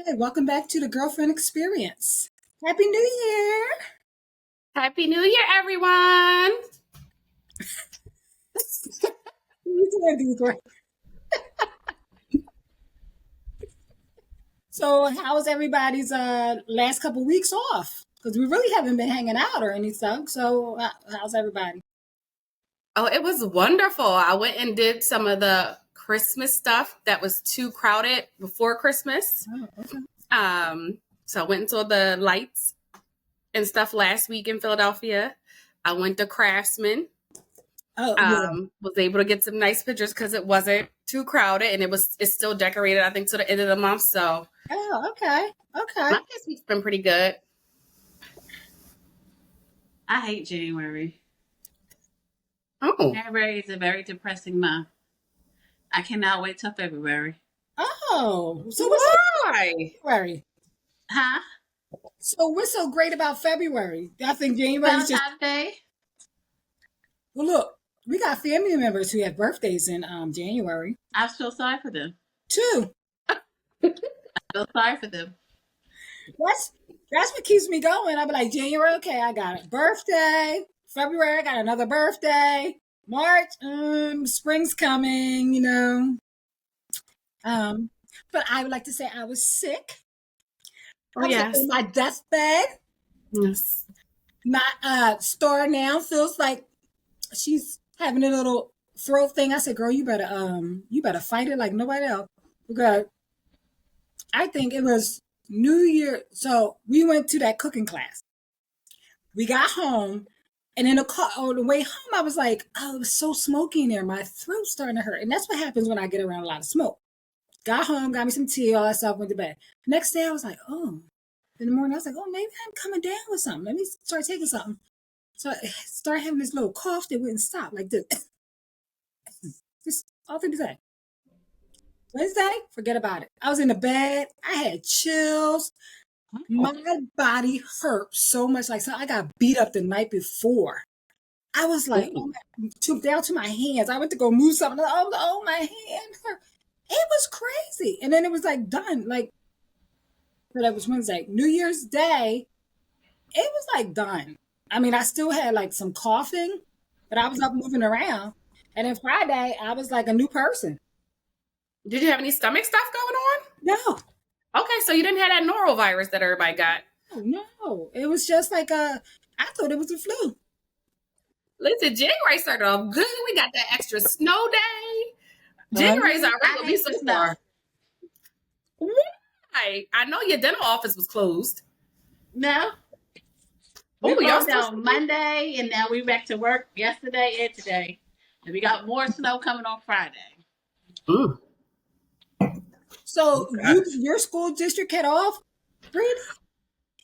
Okay, welcome back to the Girlfriend Experience. Happy New Year! Happy New Year, everyone! So, how's everybody's last couple weeks off? Because we really haven't been hanging out or anything. So, how's everybody? Oh, it was wonderful. I went and did some of the Christmas stuff that was too crowded before Christmas. Oh, okay. So I went and saw the lights and stuff last week in Philadelphia. I went to Craftsman. Oh, yeah. Was able to get some nice pictures because it wasn't too crowded and it's still decorated, I think, to the end of the month. So, Oh, okay. Okay. my this week's been pretty good. I hate January. Oh, January is a very depressing month. I cannot wait till February. Oh, so what's why? February? Huh? So, what's so great about February? I think January's just. Valentine's Day? Well, look, we got family members who have birthdays in January. I feel sorry for them. Too. I feel sorry for them. That's what keeps me going. I'll be like, January, okay, I got a birthday. February, I got another birthday. March, spring's coming, you know. But I would like to say I was sick. Oh, I was yes. in my deathbed. Yes. My star now feels like she's having a little throat thing. I said, girl, you better fight it like nobody else. Because I think it was New Year. So we went to that cooking class. We got home, and in the car on the way home, I was like, oh, it was so smoky in there. My throat's starting to hurt. And that's what happens when I get around a lot of smoke. Got home, got me some tea, all that stuff, went to bed. Next day, I was like, oh. In the morning, I was like, oh, maybe I'm coming down with something. Let me start taking something. So I started having this little cough that wouldn't stop, like this. Just all through the day. Wednesday, forget about it. I was in the bed. I had chills. My body hurt so much. Like, so I got beat up the night before. I was like, down to my hands. I went to go move something. Oh, my hand hurt. It was crazy. And then it was like done. Like, so that was Wednesday. New Year's Day, it was like done. I mean, I still had like some coughing, but I was up moving around. And then Friday, I was like a new person. Did you have any stomach stuff going on? No. Okay, so you didn't have that norovirus that everybody got. Oh, no. It was just like I thought it was a flu. Listen, January started off good. We got that extra snow day. January's already I gonna be hate so the snow. far. Why? I know your dental office was closed. No. We Oh, y'all closed down Monday, and now we back to work yesterday and today. And we got more snow coming on Friday. Mm. So your school district had off? Really?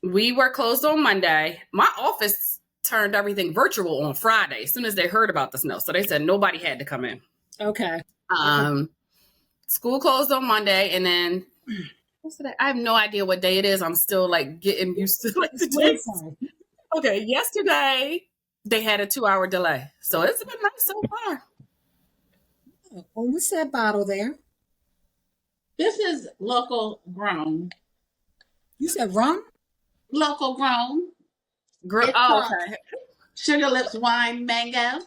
We were closed on Monday. My office turned everything virtual on Friday as soon as they heard about the snow. So they said nobody had to come in. Okay. School closed on Monday, and then what's today? I have no idea what day it is. I'm still like getting used to like the days. Okay, yesterday they had a 2-hour delay, so it's been nice so far. Oh, what's that bottle there? This is local grown. You said rum? Local grown. Girl, It's okay. Sugar Lips Wine Mango.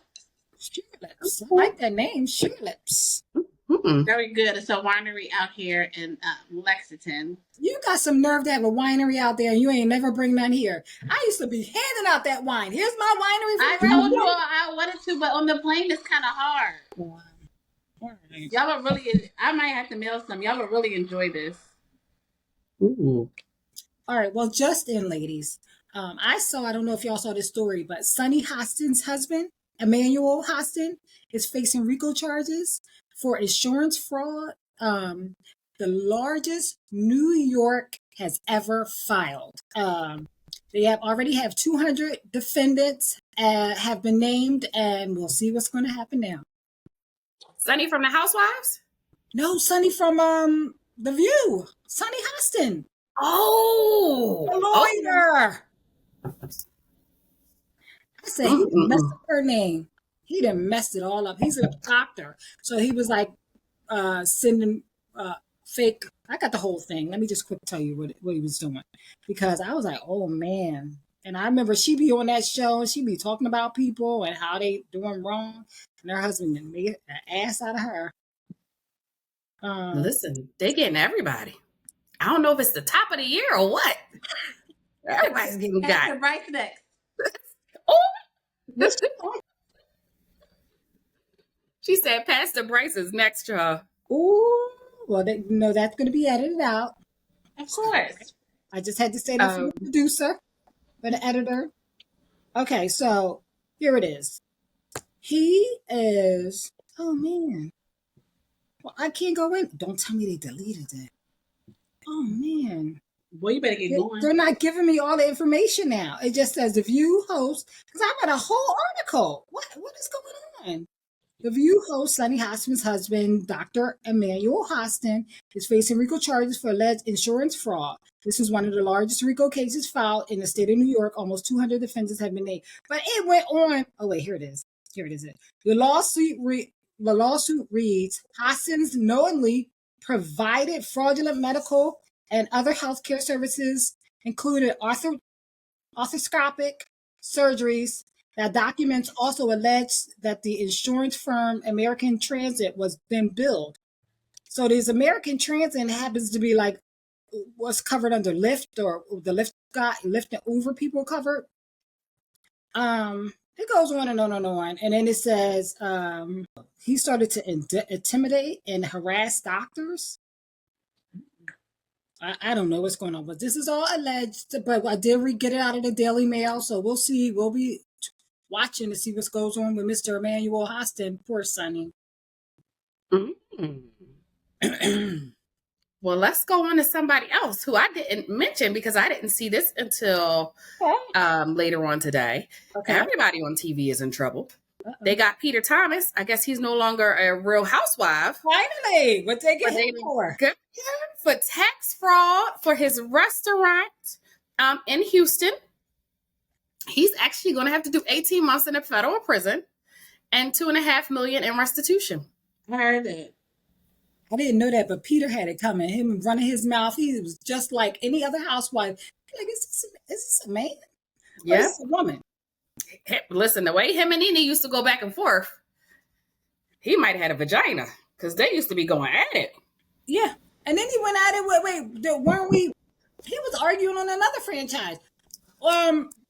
Sugar Lips. I like that name, Sugar Lips. Mm-mm. Very good. It's a winery out here in Lexington. You got some nerve to have a winery out there and you ain't never bring none here. I used to be handing out that wine. Here's my winery. I told you I wanted to, but on the plane it's kind of hard. Y'all would really, I might have to mail some. Y'all would really enjoy this. Ooh. All right. Well, just in, ladies. I don't know if y'all saw this story, but Sonny Hostin's husband, Emmanuel Hostin, is facing RICO charges for insurance fraud. The largest New York has ever filed. They already have 200 defendants have been named, and we'll see what's going to happen now. Sunny from the Housewives? No, Sonny from The View. Sonny Hostin. Oh, The lawyer. I said he messed up her name. He done messed it all up. He's a doctor. So he was like sending fake I got the whole thing. Let me just quick tell you what he was doing, because I was like, oh man. And I remember she be on that show and she be talking about people and how they doing wrong, and her husband made an ass out of her. Listen, they getting everybody. I don't know if it's the top of the year or what. Everybody's getting got. The Bryce next. Oh, she said Pastor Bryce is next, y'all. Ooh, well, that's going to be edited out. Of course. I just had to say that for the producer, for the editor. Okay, so here it is. He is. Oh man. Well, I can't go in. Don't tell me they deleted it. Oh man. Boy, you better get going. They're not giving me all the information now. It just says the View host, because I read a whole article. What is going on? The View host, Sonny Hostin's husband, Dr. Emmanuel Hostin, is facing RICO charges for alleged insurance fraud. This is one of the largest RICO cases filed in the state of New York. Almost 200 defendants have been named. But it went on. Oh, wait, here it is. Here it is. The lawsuit reads, Hostin's knowingly provided fraudulent medical and other healthcare services, including arthroscopic surgeries. That documents also allege that the insurance firm American Transit was then billed. So this American Transit happens to be like was covered under Lyft, or the Lyft and Uber people covered. It goes on and on and on, and then it says he started to intimidate and harass doctors. I don't know what's going on, but this is all alleged. But I did get it out of the Daily Mail, so we'll see. We'll be watching to see what goes on with Mr. Emmanuel Hostin. Poor Sonny. Well, let's go on to somebody else who I didn't mention because I didn't see this until later on today. Okay. Everybody on TV is in trouble. They got Peter Thomas. I guess he's no longer a Real Housewife. Finally, what they get him for? Good for tax fraud for his restaurant in Houston. He's actually going to have to do 18 months in a federal prison and $2.5 million in restitution. I heard it. I didn't know that, but Peter had it coming. Him running his mouth. He was just like any other housewife. Like, is this a man? Yeah, or is this a woman. Listen, the way him and Nene used to go back and forth, he might have had a vagina because they used to be going at it. Yeah, and then he went at it. Weren't we? He was arguing on another franchise.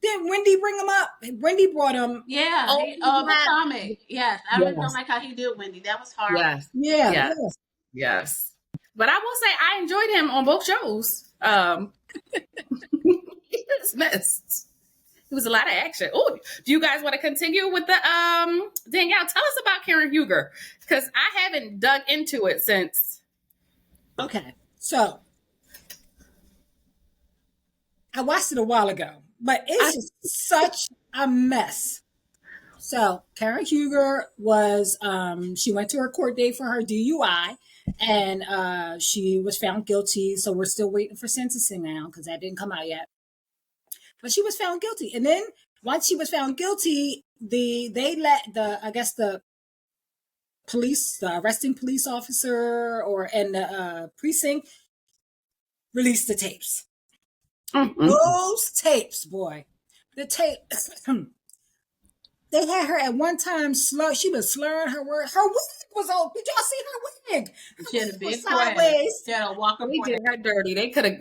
Did Wendy bring him up? Wendy brought him. Yeah. The comic. Yes. I really don't like how he did Wendy. That was hard. Yes. Yeah. Yes. But I will say I enjoyed him on both shows. He was missed. It was a lot of action. Oh, do you guys want to continue with the Danielle? Tell us about Karen Huger, because I haven't dug into it since. Okay. So I watched it a while ago, but it's just such a mess. So Karen Huger was, she went to her court date for her DUI, and she was found guilty. So we're still waiting for sentencing now because that didn't come out yet. But she was found guilty, and then once she was found guilty, they let the police, the arresting police officer, and the precinct release the tapes. Mm-hmm. Those tapes, boy. The tape. They had her at one time she was slurring her word. Her wig was on. Did y'all see her wig? She had a big sideways. She had a walker. They did her dirty. They could have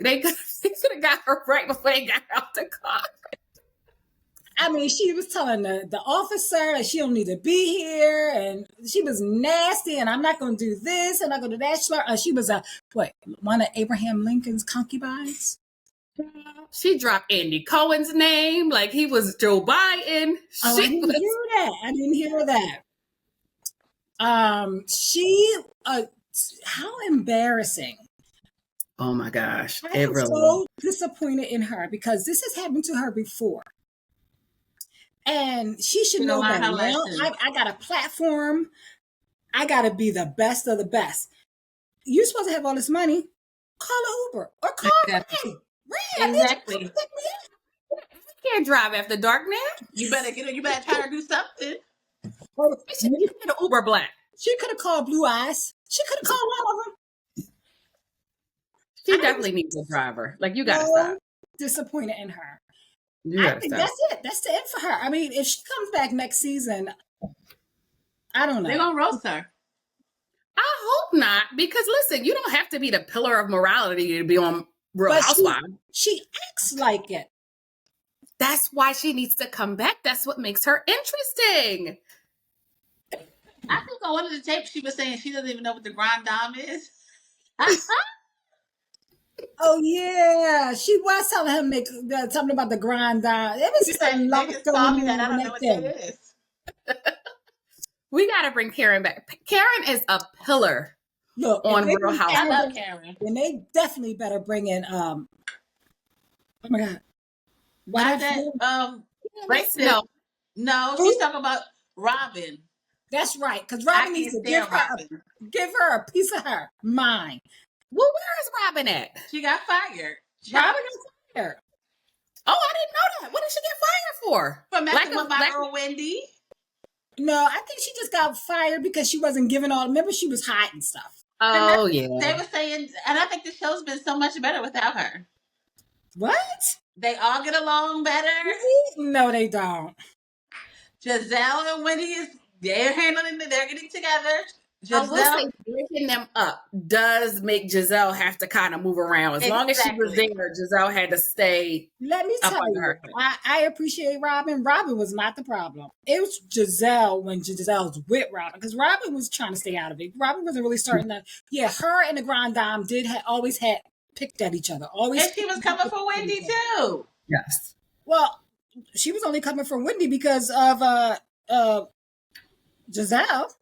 got her right before they got out the car. I mean, she was telling the officer that she don't need to be here, and she was nasty, and I'm not going to do this, and I'm going to do that. She was one of Abraham Lincoln's concubines? She dropped Andy Cohen's name like he was Joe Biden. I didn't hear that. How embarrassing. Oh my gosh. I'm so disappointed in her because this has happened to her before. And she should know better. Now, I got a platform. I got to be the best of the best. You're supposed to have all this money. Call an Uber or call me. Exactly. You can't drive after dark now. You better get it. You better try to do something. She could have Uber Black. She could have called Blue Eyes. She could have called one of them. She definitely needs a driver. Like, you gotta So stop. disappointed in her. You I gotta think stop. that's it. That's the end for her. I mean, if she comes back next season, I don't know. They're gonna roast her. I hope not, because listen, you don't have to be the pillar of morality to be on Real But Housewives. she acts like it. That's why she needs to come back. That's what makes her interesting. I think on one of the tapes she was saying she doesn't even know what the Grand Dame is. Oh yeah, she was telling him something about the grind down. It was She just a said, lot they just going told me on that. I in don't know that what thing. that is. We gotta bring Karen back. Karen is a pillar. Look, on if they Real bring Housewives. I Karen love back, Karen. then they definitely better bring in oh my god, Not that racist. No, she's talking about Robin. That's right, because I Robin needs can't to stand Robin. give her a piece of her mind. Well, where is Robin at? She got fired. Robin got fired. Oh, I didn't know that. What did she get fired for? For messing with my girl Wendy. No, I think she just got fired because she wasn't giving all. Remember, she was hot and stuff. Oh, yeah. They were saying, and I think the show's been so much better without her. What? They all get along better. No, they don't. Giselle and Wendy they're handling it. They're getting together. I will say breaking them up does make Giselle have to kind of move around. As long as she was there, Giselle had to stay. Let me tell you, I appreciate Robin. Robin was not the problem. It was Giselle when Giselle's with Robin, because Robin was trying to stay out of it. Robin wasn't really starting to. Yeah, her and the Grand Dame always had picked at each other. Always. And she was coming for Wendy too. Yes. Well, she was only coming for Wendy because of Giselle.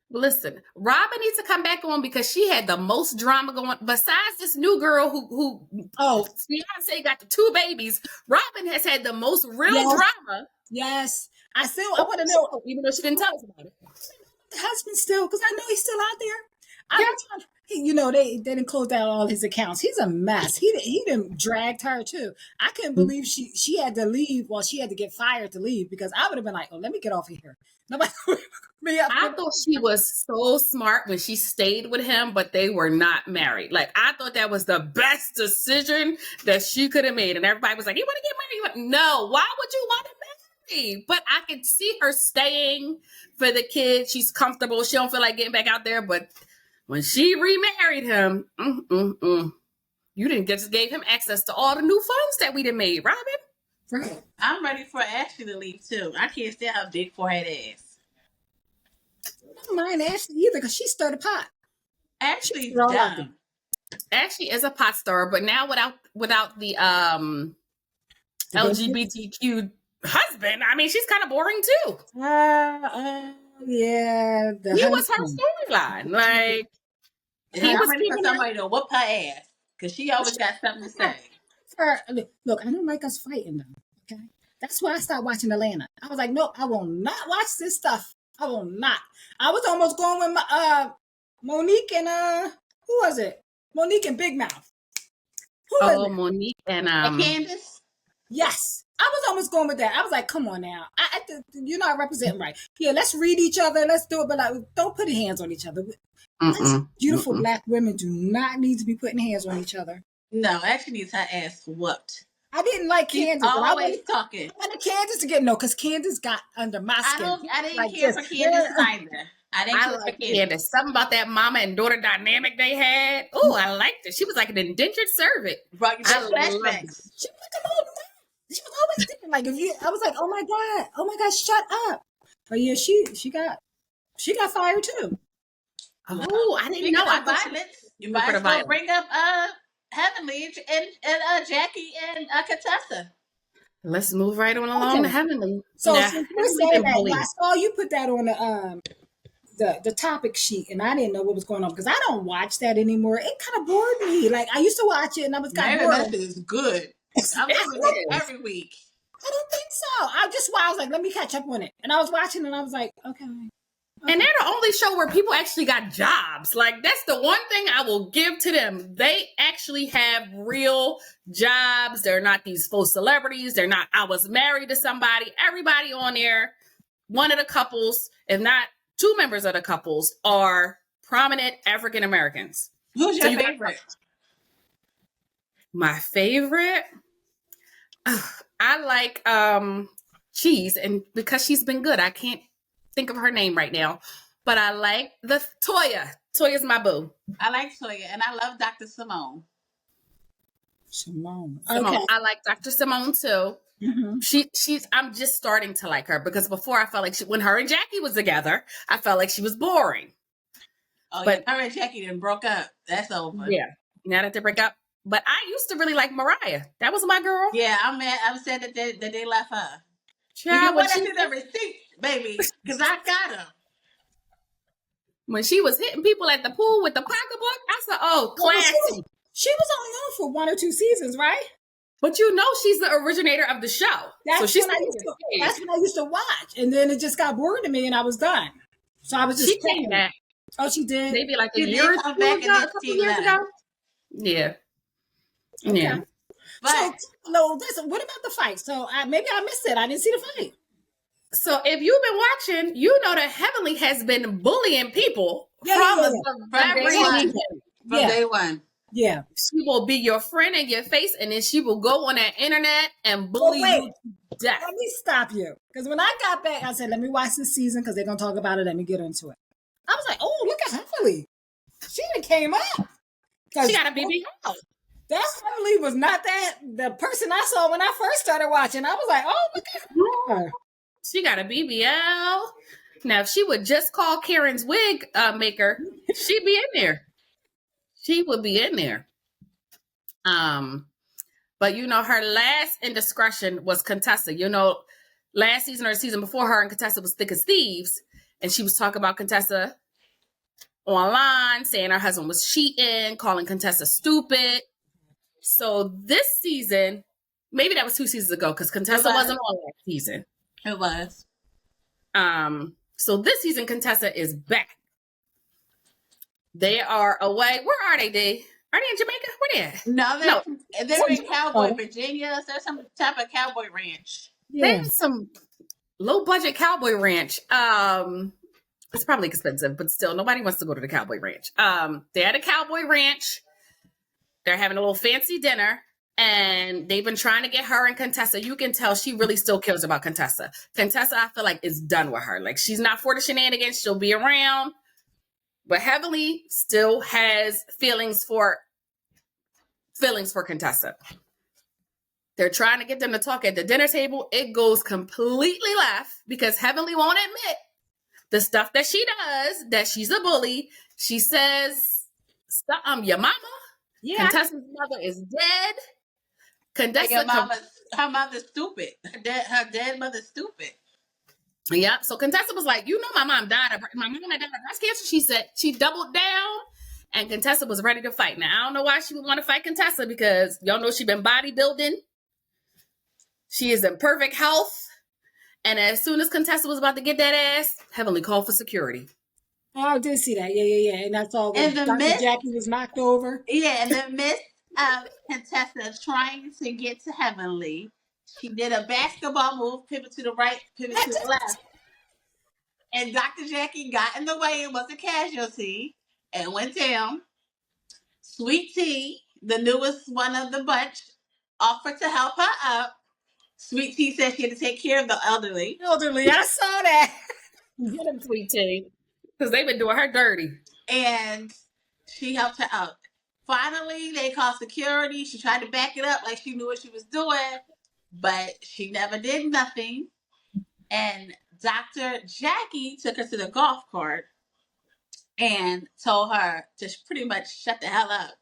Listen, Robin needs to come back on because she had the most drama going. Besides this new girl who Beyonce got the 2 babies, Robin has had the most real drama. Yes. I want to know, even though she didn't tell us about it. The husband still, because I know he's still out there. They didn't close down all his accounts. He's a mess. He didn't dragged her too. I couldn't believe she had to leave. Well, she had to get fired to leave, because I would have been like, oh, let me get off of here. Nobody. I thought she was so smart when she stayed with him, but they were not married. Like, I thought that was the best decision that she could have made. And everybody was like, you want to get married? No, why would you want to marry? But I could see her staying for the kid. She's comfortable. She don't feel like getting back out there. But when she remarried him, you didn't just gave him access to all the new funds that we done made, Robin. Right. I'm ready for Ashley to leave too. I can't stand her big forehead ass. I don't mind Ashley either, because she stirred the pot. Ashley's dumb. Ashley is a pot stirrer, but now without the LGBTQ husband, I mean, she's kind of boring too. Yeah. He was her storyline. Like, he was ready for somebody to whoop her ass, because she always got something to say. Look, I don't like us fighting though. Okay, that's why I stopped watching Atlanta. I was like, no, I will not watch this stuff. I will not. I was almost going with my Monique and who was it? Monique and Big Mouth. Who was it? Monique and Candace. Yes, I was almost going with that. I was like, come on now, you're not representing right. Yeah, let's read each other. Let's do it, but don't put hands on each other. Beautiful Black women do not need to be putting hands on each other. No, Ashley needs her ass whooped. I didn't like Candace. Always talking. I wanted Candace to get because Candace got under my skin. I didn't care for Candace either. I like Candace. Something about that mama and daughter dynamic they had. Oh, I liked it. She was like an indentured servant. Right, she was like an old man. She was always thinking like I was like, oh my god, shut up. But yeah, she got fired too. Oh, I didn't know. Violence. You might as well bring up Heavenly and Jackie and Katessa. Let's move right on along to Heavenly. So since we're saying that, I saw you put that on the topic sheet, and I didn't know what was going on because I don't watch that anymore. It kind of bored me. Like, I used to watch it, and I was kind of bored. That is good. I'm watching it every week. I don't think so. I was like, let me catch up on it, and I was watching, and I was like, okay. And they're the only show where people actually got jobs. Like, that's the one thing I will give to them. They actually have real jobs. They're not these faux celebrities. They're not, I was married to somebody. Everybody on there, one of the couples, if not 2 members of the couples, are prominent African Americans. Who's your favorite? My favorite? I like Cheese, and because she's been good, I can't think of her name right now. But I like the Toya. Toya's my boo. I like Toya, and I love Dr. Simone. Simone. Okay. I like Dr. Simone too. Mm-hmm. She's. I'm just starting to like her because before I felt like when her and Jackie was together, I felt like she was boring. Oh, but yeah, her and Jackie then broke up. That's over. Yeah, now that they break up. But I used to really like Mariah. That was my girl. Yeah, I'm mad. I'm sad that they left her. Yeah, you want to see the receipt, baby? Because I got her. When she was hitting people at the pool with the pocketbook, I said, "Oh, classy." She was only on for 1 or 2 seasons, right? But she's the originator of the show. That's when I used to watch, and then it just got boring to me, and I was done. So I was just. She came back. Oh, she did. Maybe like a year or two ago, a couple years ago. Yeah. Okay. Yeah. But so, what about the fight? So maybe I missed it. I didn't see the fight. So if you've been watching, you know that Heavenly has been bullying people from day one. Yeah. She will be your friend in your face, and then she will go on that internet and bully you to death. Let me stop you. Because when I got back, I said, let me watch this season because they're going to talk about it. Let me get into it. I was like, oh, look at Heavenly. She done came up. She got a BB house. That Heavenly was not the person I saw when I first started watching. I was like, oh, look at her. She got a BBL. Now, if she would just call Karen's wig maker, she'd be in there. She would be in there. But her last indiscretion was Contessa. Last season or the season before, her and Contessa was thick as thieves. And she was talking about Contessa online, saying her husband was cheating, calling Contessa stupid. So this season, maybe that was 2 seasons ago, because Contessa wasn't on that season. It was. So this season, Contessa is back. They are away. Where are they, D? Are they in Jamaica? Where they at? No, they're in Cowboy, Virginia. So there's some type of cowboy ranch. Yeah. There's some low-budget cowboy ranch. It's probably expensive, but still, nobody wants to go to the cowboy ranch. They're at a cowboy ranch. They're having a little fancy dinner. And they've been trying to get her and Contessa. You can tell she really still cares about Contessa. Contessa, I feel like, is done with her. Like, she's not for the shenanigans. She'll be around. But Heavenly still has feelings for Contessa. They're trying to get them to talk at the dinner table. It goes completely left because Heavenly won't admit the stuff that she does, that she's a bully. She says, your mama? Yeah. Contessa's mother is dead. Her mother's stupid. Her dead mother's stupid. Yeah. So Contessa was like, my mom died. My mom died of breast cancer. She said she doubled down, and Contessa was ready to fight. Now I don't know why she would want to fight Contessa because y'all know she's been bodybuilding. She is in perfect health, and as soon as Contessa was about to get that ass, Heavenly called for security. Oh, I did see that. Yeah. And that's all when Dr. Jackie was knocked over. Yeah, in the midst of Contessa trying to get to Heavenly, she did a basketball move, pivot to the right, pivot to the left. And Dr. Jackie got in the way and was a casualty and went down. Sweet Tea, the newest one of the bunch, offered to help her up. Sweet Tea said she had to take care of the elderly. I saw that. Get him, Sweet Tea. Because they've been doing her dirty. And she helped her out. Finally, they called security. She tried to back it up like she knew what she was doing, but she never did nothing. And Dr. Jackie took her to the golf cart and told her to pretty much shut the hell up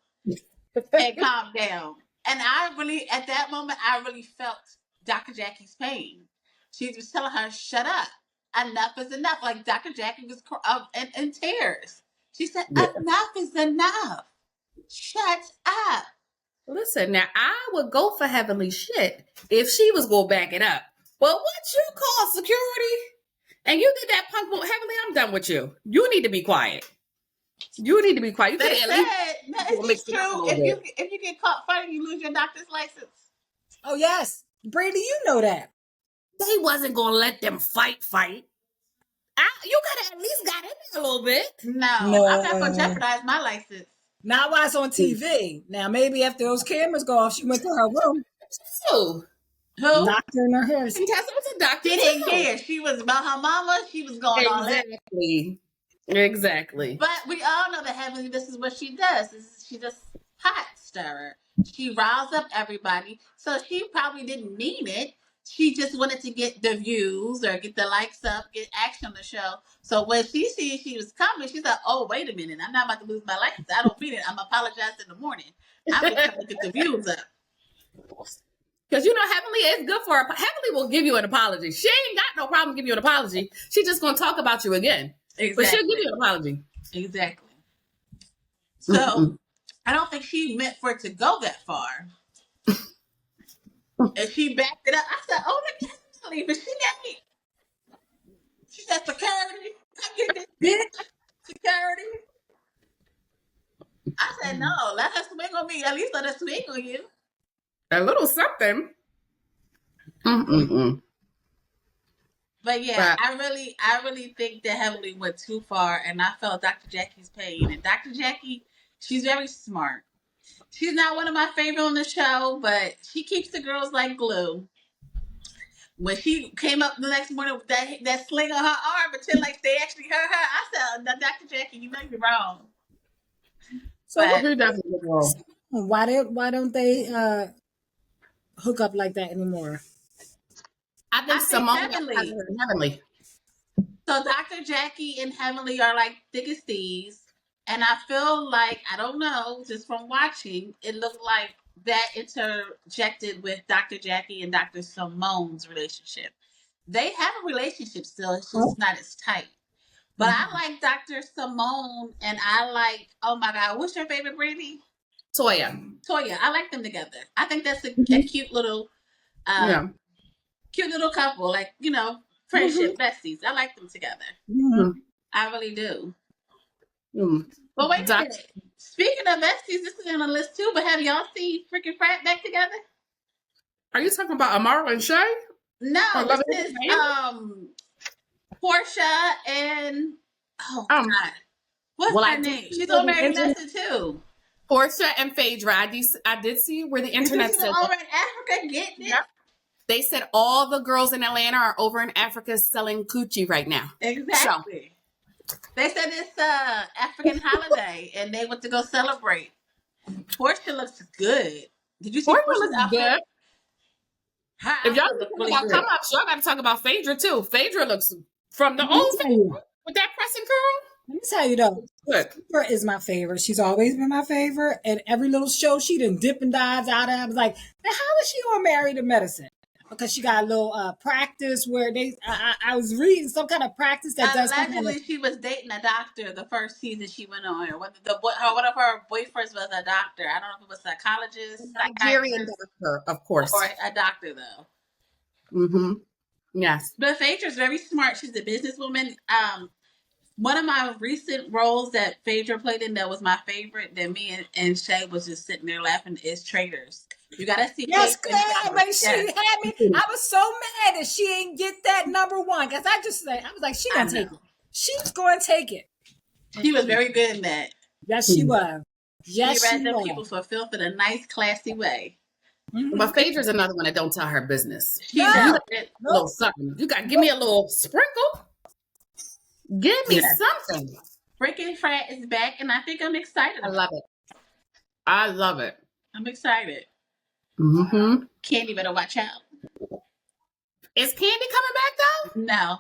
and calm down. And at that moment, I really felt Dr. Jackie's pain. She was telling her, shut up. Enough is enough. Like Dr. Jackie was in tears. She said, enough is enough. Shut up. Listen, now I would go for Heavenly shit if she was going to back it up. Well, what you call security and you did that punk move, Heavenly, I'm done with you. You need to be quiet. You need to be quiet. They said, it's true. If you get caught fighting, you lose your doctor's license. Oh, yes. Brady, you know that. They wasn't going to let them fight. You could have at least got in there a little bit. No, I'm not going to jeopardize my license. Not while it's on TV. Now, maybe after those cameras go off, she went to her room. Who? Who? Doctor in her hair. Tessa was a doctor. She didn't care. She was about her mama. She was going all that. Exactly. But we all know that Heavenly, this is what she does. She just hot stirrer. She riles up everybody. So she probably didn't mean it. She just wanted to get the views or get the likes up, get action on the show. So when she see she was coming, she's like, "Oh, wait a minute! I'm not about to lose my likes. I don't mean it. I'm apologize in the morning. I'm just trying to get the views up." Because Heavenly is good for Heavenly will give you an apology. She ain't got no problem giving you an apology. She just gonna talk about you again. Exactly. But she'll give you an apology. Exactly. So I don't think she meant for it to go that far. And she backed it up. I said, "Oh, look at Heavenly, but she ain't." She said, "Security, come get this bitch. Security." I said, "No, let her swing on me. At least let her swing on you." A little something. But yeah, I really think that Heavenly went too far, and I felt Dr. Jackie's pain. And Dr. Jackie, she's very smart. She's not one of my favorite on the show, but she keeps the girls like glue. When she came up the next morning with that sling on her arm, pretend like they actually hurt her, I said, "Dr. Jackie, you know you're wrong." So but why don't they hook up like that anymore? I think Simone Heavenly. So Dr. Jackie and Heavenly are like thick as thieves. And I feel like, I don't know, just from watching, it looked like that interjected with Dr. Jackie and Dr. Simone's relationship. They have a relationship still, it's just not as tight. But I like Dr. Simone, and I like, oh my God, what's your favorite Brandy? Toya. I like them together. I think that's a cute little couple, like, friendship, besties. I like them together. I really do. But wait a minute. Speaking of besties, this is on the list too, but have y'all seen freaking Frat back together? Are you talking about Amara and Shay? No, this is Portia and God. What's her name? She's on Married Medicine too. Portia and Phaedra. I did see where the internet said over in Africa getting it. Yep. They said all the girls in Atlanta are over in Africa selling coochie right now. Exactly. So. They said it's African holiday, and they went to go celebrate. Portia looks good. Did you see Portia's outfit? Good. If y'all talk about come-ups, y'all got to talk about Phaedra too. Phaedra looks from the old Phaedra with that pressing curl. Let me tell you though, Phaedra is my favorite. She's always been my favorite. And every little show she done dip and dives out of. I was like, now how is she on Married to Medicine? Because she got a little practice where I was reading some kind of practice that does. Allegedly, she was dating a doctor the first season she went on. One of her boyfriends was a doctor. I don't know if it was a psychologist, Nigerian doctor, of course, or a doctor though. Yes, but Phaedra's very smart. She's a businesswoman. One of my recent roles that Phaedra played in that was my favorite, that me and Shay was just sitting there laughing, is Traders. You gotta see. Yes, girl, like she had me. I was so mad that she ain't get that #1 because I was like, she gonna take it. She's going to take it. She was very good in that. Yes, she was. Yes, she read them people for filth in a nice, classy way. But Phaedra's another one that don't tell her business. You got little something. You got to give me a little sprinkle. Give me something. Freaking Frat is back, and I think I'm excited. I love it. I love it. I'm excited. Candy better watch out. Is Candy coming back though? No.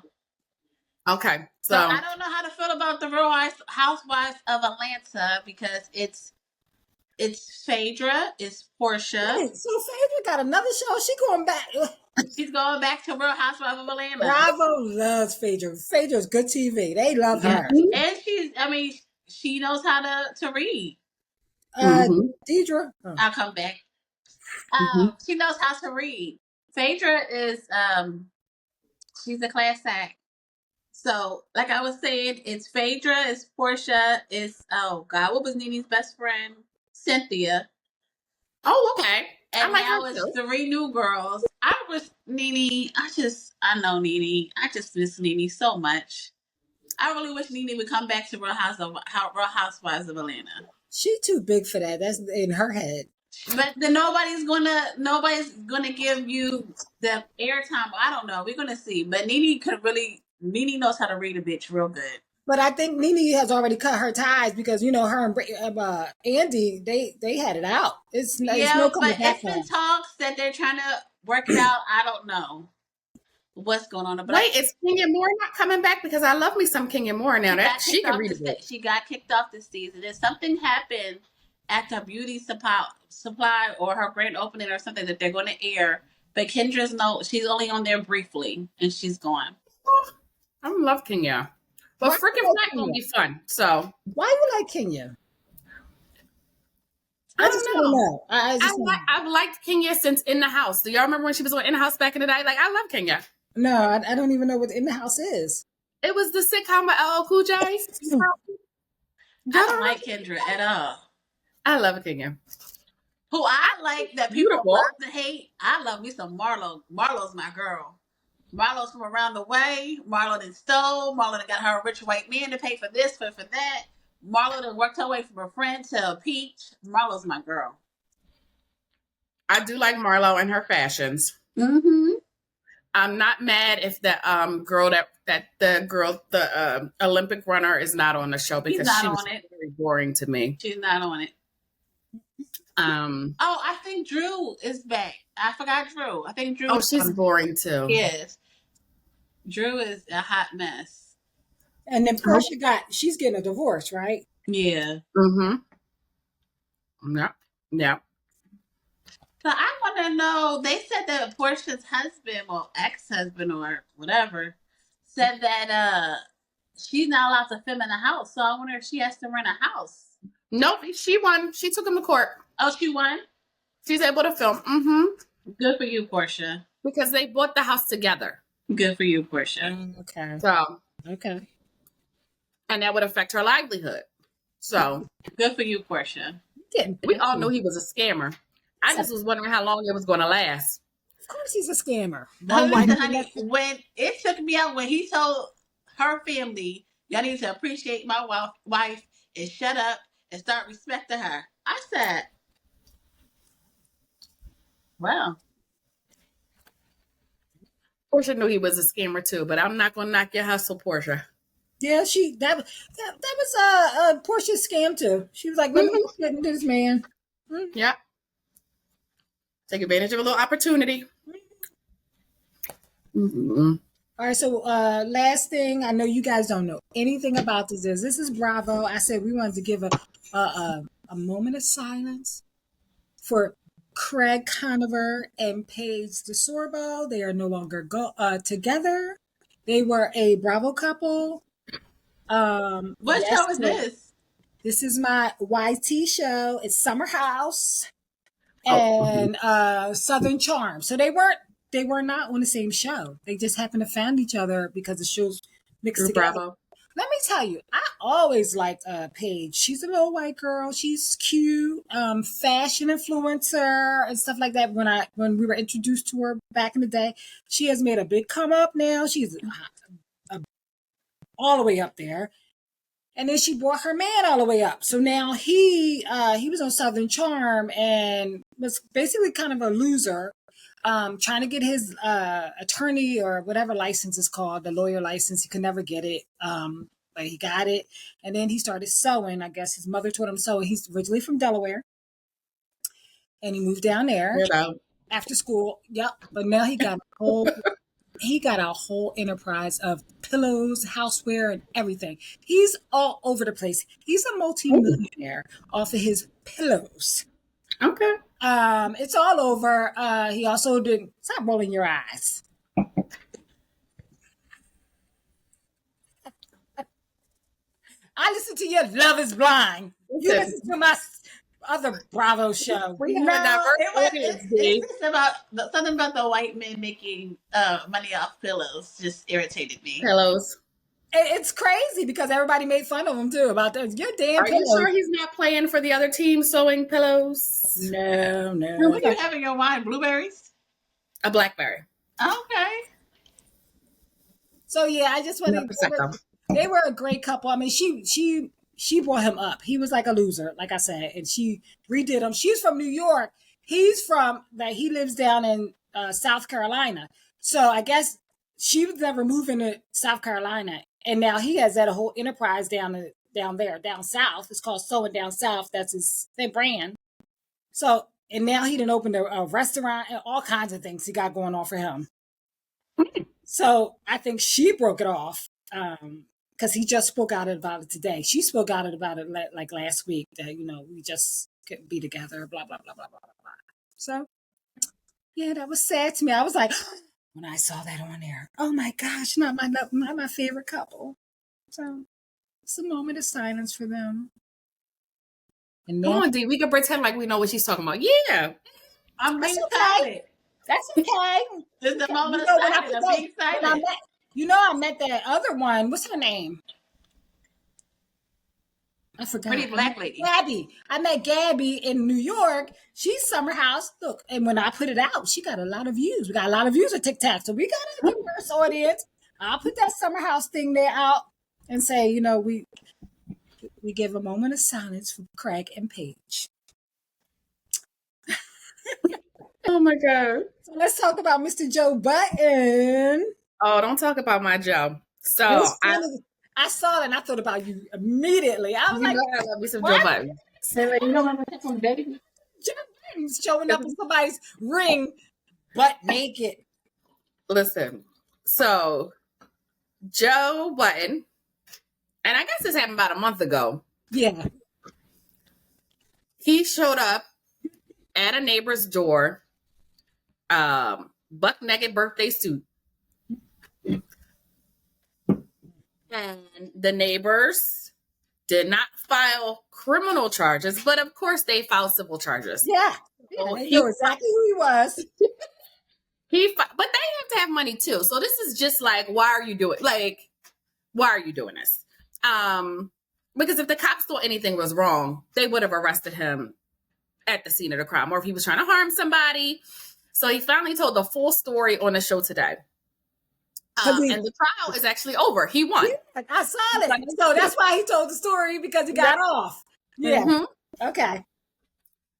Okay. So I don't know how to feel about the Real Housewives of Atlanta because it's Phaedra, it's Portia. Hey, so Phaedra got another show. She going back. She's going back to Real Housewives of Atlanta. Bravo loves Phaedra. Phaedra's good TV. They love her. And she knows how to read. Deidre. I'll come back. She knows how to read. Phaedra is she's a class act. So, like I was saying, it's Phaedra, it's Portia, it's what was Nene's best friend? Cynthia. Oh, okay. And now it's 3 new girls. I was Nene. I know Nene. I just miss Nene so much. I really wish Nene would come back to Real Housewives of Atlanta. She too big for that. That's in her head. But then nobody's gonna give you the airtime. I don't know. We're gonna see. But Nene knows how to read a bitch real good. But I think Nene has already cut her ties because her and Andy they had it out. It's no coming but back. It's been talks that they're trying to work it out. I don't know what's going on. But wait, is Kenya Moore not coming back? Because I love me some Kenya Moore now. That she can read it. She got kicked off this season. And something happened at the beauty supply or her grand opening or something that they're going to air. But Kendra's she's only on there briefly and she's gone. I love Kenya. But freaking Flight gonna be fun. So why you like Kenya? I don't know. I've liked Kenya since In the House. Do y'all remember when she was on In the House back in the day? Like, I love Kenya. No, I don't even know what In the House is. It was the sitcom with LL Cool J. I don't like Kendra at all. I love Kenya. Who I like that people love to hate. I love me some Marlo. Marlo's my girl. Marlo's from around the way. Marlo done stole. Marlo done got her a rich white man to pay for this, for that. Marlo done worked her way from a friend to a peach. Marlo's my girl. I do like Marlo and her fashions. Mm-hmm. I'm not mad if the girl the Olympic runner is not on the show because she was very boring to me. She's not on it. I think Drew is back. I forgot Drew. I think Drew. Oh, she's boring too. Yes. Drew is a hot mess. And then Portia she's getting a divorce, right? Yeah. Mm-hmm. Yeah. So I want to know, they said that Portia's husband, well, ex-husband or whatever, said that she's not allowed to film in the house. So I wonder if she has to rent a house. Nope, she won. She took him to court. Oh, she won? She's able to film. Mm-hmm. Good for you, Portia. Because they bought the house together. Good for you, Portia. Okay. So. Okay. And that would affect her livelihood. So. Good for you, Portia. We all knew he was a scammer. I just was wondering how long it was going to last. Of course he's a scammer. Honey, when it took me out, when he told her family, y'all need to appreciate my wife and shut up and start respecting her. I said, wow. Portia knew he was a scammer too, but I'm not going to knock your hustle, Portia. Yeah, that was Portia's scam too. She was like, let me get into this man. Mm-hmm. Yeah. Take advantage of a little opportunity. Mm-hmm. All right, so last thing, I know you guys don't know anything about this is Bravo. I said we wanted to give a moment of silence for Craig Conover and Paige DeSorbo. They are no longer together. They were a Bravo couple. What show is this? This is my YT show. It's Summer House and Southern Charm. So they were not on the same show. They just happened to find each other because the shows mixed together. Bravo. Let me tell you, I always liked Paige. She's a little white girl. She's cute, fashion influencer and stuff like that. When we were introduced to her back in the day, she has made a big come up now. She's all the way up there. And then she brought her man all the way up. So now he was on Southern Charm and was basically kind of a loser, trying to get his attorney or whatever license is called, the lawyer license. He could never get it, but he got it. And then he started sewing. I guess his mother taught him sewing. He's originally from Delaware. And he moved down there after school. Yep. But now he got a whole enterprise of pillows, houseware, and everything. He's all over the place. He's a multi-millionaire off of his pillows. Okay. It's all over. He also did. Stop rolling your eyes. I listen to your Love Is Blind. You listen to my other Bravo show. We have a diverse audience. It's about something about the white men making money off pillows. Just irritated me. Pillows. It's crazy because everybody made fun of him too about that. Your damn pillows. Are you sure he's not playing for the other team sewing pillows? No. What do you have in your wine? Blueberries? A blackberry. Okay. So yeah, I just wanted. They were a great couple. I mean, she she brought him up. He was like a loser, like I said, and she redid him. She's from New York. He lives down in South Carolina. So I guess she was never moving to South Carolina, and now he has that whole enterprise down south. It's called Sewing Down South. That's his brand. So, and now he done opened a restaurant and all kinds of things he got going on for him. So I think she broke it off. Because he just spoke out about it today. She spoke out about it like last week that, we just couldn't be together, blah, blah, blah, blah, blah, blah. So, yeah, that was sad to me. I was like, when I saw that on there, oh my gosh, not my favorite couple. So, it's a moment of silence for them. And then, come on, Dee, we can pretend like we know what she's talking about. Yeah. I'm being excited. That's okay. This is the moment of silence. I'm being excited. I met that other one. What's her name? I forgot. Pretty black lady. Gabby. I met Gabby in New York. She's Summer House. Look, and when I put it out, she got a lot of views. We got a lot of views on TikTok. So we got a diverse audience. I'll put that Summer House thing there out and say, we give a moment of silence for Craig and Paige. Oh my God. So let's talk about Mr. Joe Budden. Oh, don't talk about my Joe. So I saw it and I thought about you immediately. I was like, I love me some Joe Budden. Joe Budden's showing up in somebody's ring, butt naked. Listen, so Joe Budden, and I guess this happened about a month ago. Yeah. He showed up at a neighbor's door, buck naked birthday suit. And the neighbors did not file criminal charges, but of course they filed civil charges. Yeah. So they knew exactly who he was. But they have to have money too. So this is just like, why are you doing this? Because if the cops thought anything was wrong, they would have arrested him at the scene of the crime, or if he was trying to harm somebody. So he finally told the full story on the show today. And the trial is actually over. He won. Yeah, I saw it. So that's why he told the story, because he got off. Yeah. Mm-hmm. Okay.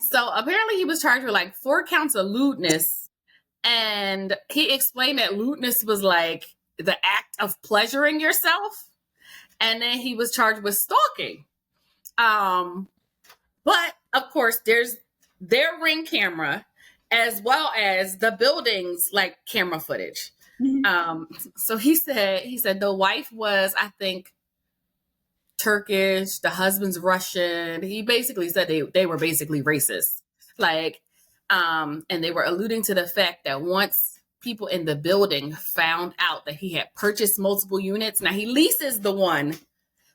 So apparently he was charged with like 4 counts of lewdness. And he explained that lewdness was like the act of pleasuring yourself. And then he was charged with stalking. But of course, there's their Ring camera as well as the building's like camera footage. Mm-hmm. So he said the wife was, I think, Turkish, the husband's Russian. He basically said they were basically racist. Like, and they were alluding to the fact that once people in the building found out that he had purchased multiple units, now he leases the one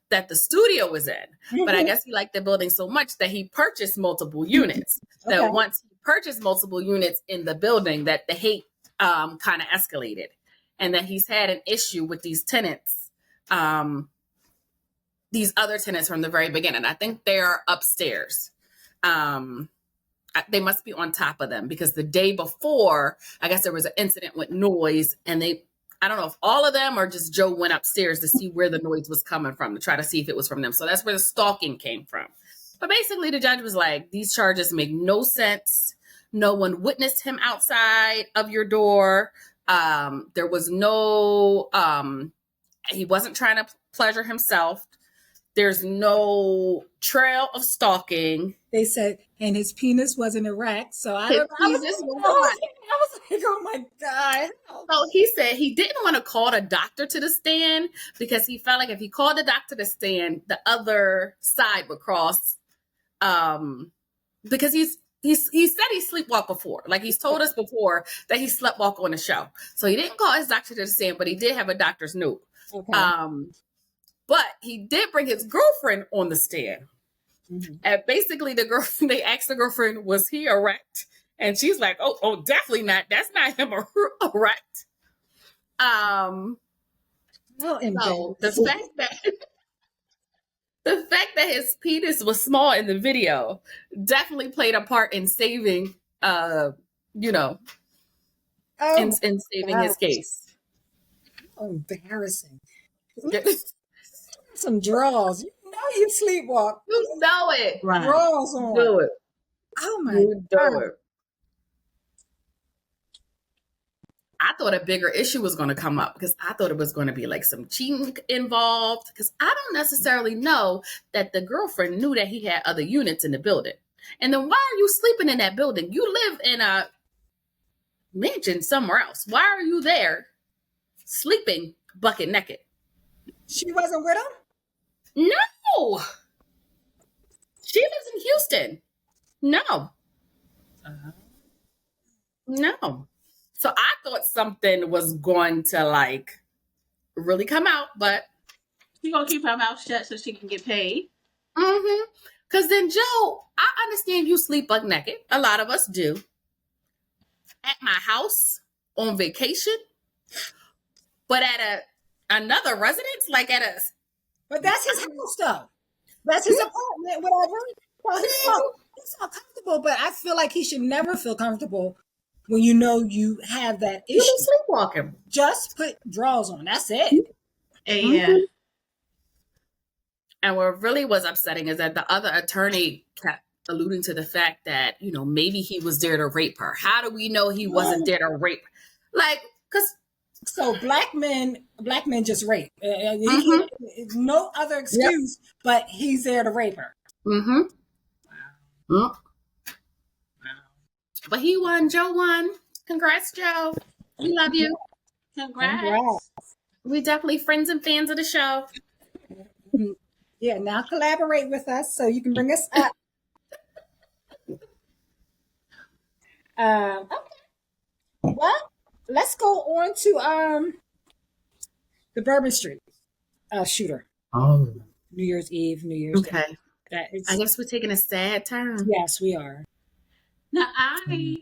that the studio was in, mm-hmm. but I guess he liked the building so much that he purchased multiple units. Okay. That once he purchased multiple units in the building, that the hate kind of escalated, and that he's had an issue with these tenants, these other tenants from the very beginning. I think they're upstairs. They must be on top of them, because the day before, I guess there was an incident with noise, and I don't know if all of them or just Joe went upstairs to see where the noise was coming from, to try to see if it was from them. So that's where the stalking came from. But basically the judge was like, these charges make no sense. No one witnessed him outside of your door. There was no, he wasn't trying to pleasure himself. There's no trail of stalking. They said, and his penis wasn't erect. So I was like, oh my God. So he said he didn't want to call the doctor to the stand, because he felt like if he called the doctor to the stand, the other side would cross. Because he said he sleepwalked before. Like, he's told us before that he sleptwalked on the show. So he didn't call his doctor to the stand, but he did have a doctor's note. Okay. But he did bring his girlfriend on the stand. Mm-hmm. And basically they asked the girlfriend, was he erect? And she's like, oh, definitely not. That's not him erect. So the fact that his penis was small in the video definitely played a part in saving, in saving his case. Oh, embarrassing. Some draws. You you sleepwalk. You know it. Right. Drawers on. Do it. Oh my You do God. it. I thought a bigger issue was going to come up because I thought it was going to be like some cheating involved because I don't necessarily know that the girlfriend knew that he had other units in the building. And then why are you sleeping in that building? You live in a mansion somewhere else. Why are you there sleeping bucket naked? She wasn't with him? No. She lives in Houston. No. No. So I thought something was going to like really come out, but She gonna keep her mouth shut so she can get paid. Because then, Joe, I understand you sleep buck naked. A lot of us do. At my house on vacation, but at another residence, like at a. But that's his house, though. That's his apartment, whatever. Well, he's not comfortable, but I feel like he should never feel comfortable when you know you have that issue. You be sleepwalking. Just put drawers on. That's it. Yeah. And what really was upsetting is that the other attorney kept alluding to the fact that, you know, maybe he was there to rape her. How do we know he wasn't there to rape? Like, because. So black men just rape. No other excuse, but he's there to rape her. Wow. But he won. Joe won. Congrats, Joe. We love you. Congrats. We definitely friends and fans of the show. Yeah, now collaborate with us so you can bring us up. Okay. Well, let's go on to the Bourbon Street shooter. Oh. New Year's Eve, New Year's Day. Okay. I guess we're taking a sad turn. Yes, we are. Now I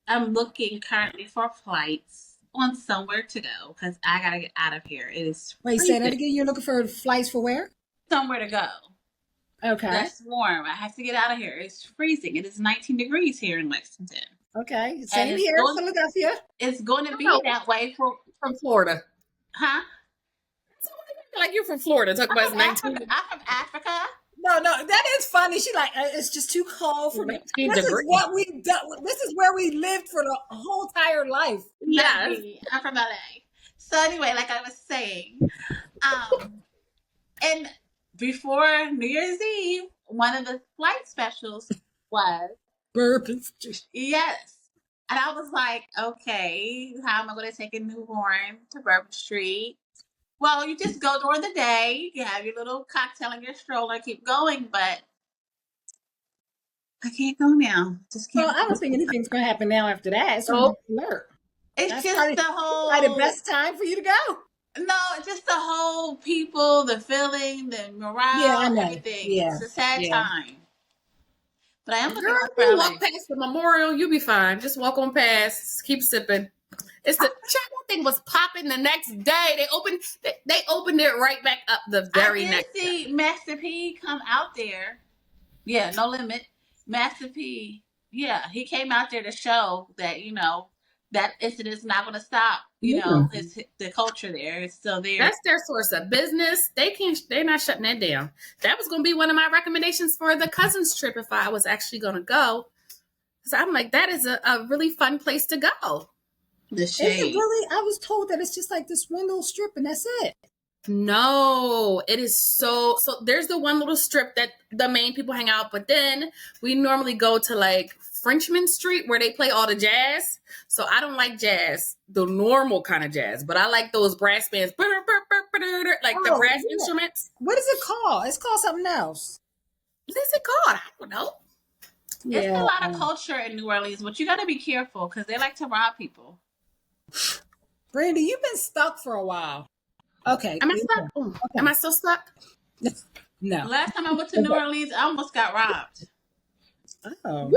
am looking currently for flights on somewhere to go because I gotta get out of here. It is Wait, say that again. You're looking for flights for where? somewhere to go. Okay. That's warm. I have to get out of here. It's freezing. It is 19 degrees here in Lexington. Okay. Same it's here in going- Philadelphia. It's going to be that way for From Florida. huh? Like you're from Florida. Talk about 19. I'm from Africa. No, that is funny. She like, it's just too cold for me. 19 This is degrees. what we done. This is where we lived for the whole entire life. Not me. I'm from LA. So anyway, like I was saying, and before New Year's Eve, one of the flight specials was Bourbon Street. yes. And I was like, okay, how am I going to take a newborn to Bourbon Street? Well, you just go during the day. You have your little cocktail in your stroller, keep going, but I can't go now. Just can't. Well, I don't think anything's going to happen now after that. It's Nope. alert. It's That's just probably- the whole. Probably the best time for you to go. No, it's just the whole people, the feeling, the morale, Yeah, I know. everything. Yeah. It's a sad Yeah. time. But I am looking Girl, for you LA. walk past the memorial, you'll be fine. Just walk on past. Keep sipping. It's the that thing was popping the next day. They opened it right back up the very I next did day. see Master P come out there. Yeah, No Limit. Master P. Yeah, he came out there to show that, that incident's not going to stop. The culture there is still there. That's their source of business. They're not shutting that down. That was going to be one of my recommendations for the cousins trip if I was actually going to go. So I'm like, that is a really fun place to go. The Is it shade. really? I was told that it's just like this one little strip and that's it. No, it is so there's the one little strip that the main people hang out, but then we normally go to like Frenchman Street where they play all the jazz. So I don't like jazz, the normal kind of jazz, but I like those brass bands, like the brass instruments. What is it called? It's called something else. What is it called? I don't know. It's a lot of culture in New Orleans, but you got to be careful because they like to rob people. Brandy, you've been stuck for a while. Okay. Am I stuck? Okay. Am I still stuck? No. Last time I went to New Orleans, I almost got robbed. Oh.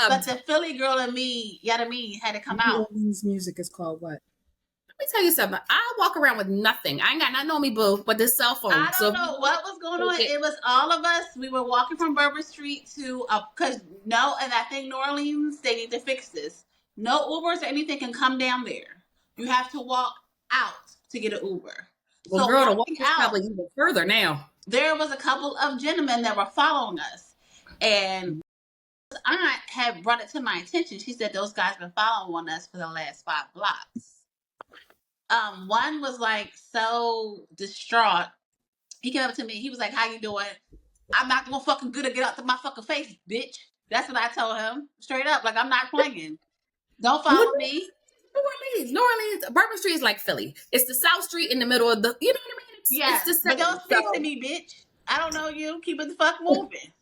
But the Philly girl in me, Yadamine, had to come out. This music is called what? Let me tell you something. I walk around with nothing. I ain't got nothing on me, boo, but this cell phone. I don't know what was going on. It was all of us. We were walking from Bourbon Street to, and I think New Orleans, they need to fix this. No Ubers or anything can come down there. You have to walk out to get an Uber. Well, So girl, the walk walking is probably even further now. there was a couple of gentlemen that were following us, and his aunt had brought it to my attention. She said those guys been following us for the last 5 blocks. One was like so distraught. He came up to me. He was like, "How you doing? I'm not gonna fucking get out of my fucking face, bitch." That's what I told him straight up. Like, I'm not playing. Don't follow me. New Orleans, Bourbon Street is like Philly. It's the South Street in the middle of the, you know what I mean? Yeah, it's the but don't speak to me, bitch. I don't know you. Keep it the fuck moving.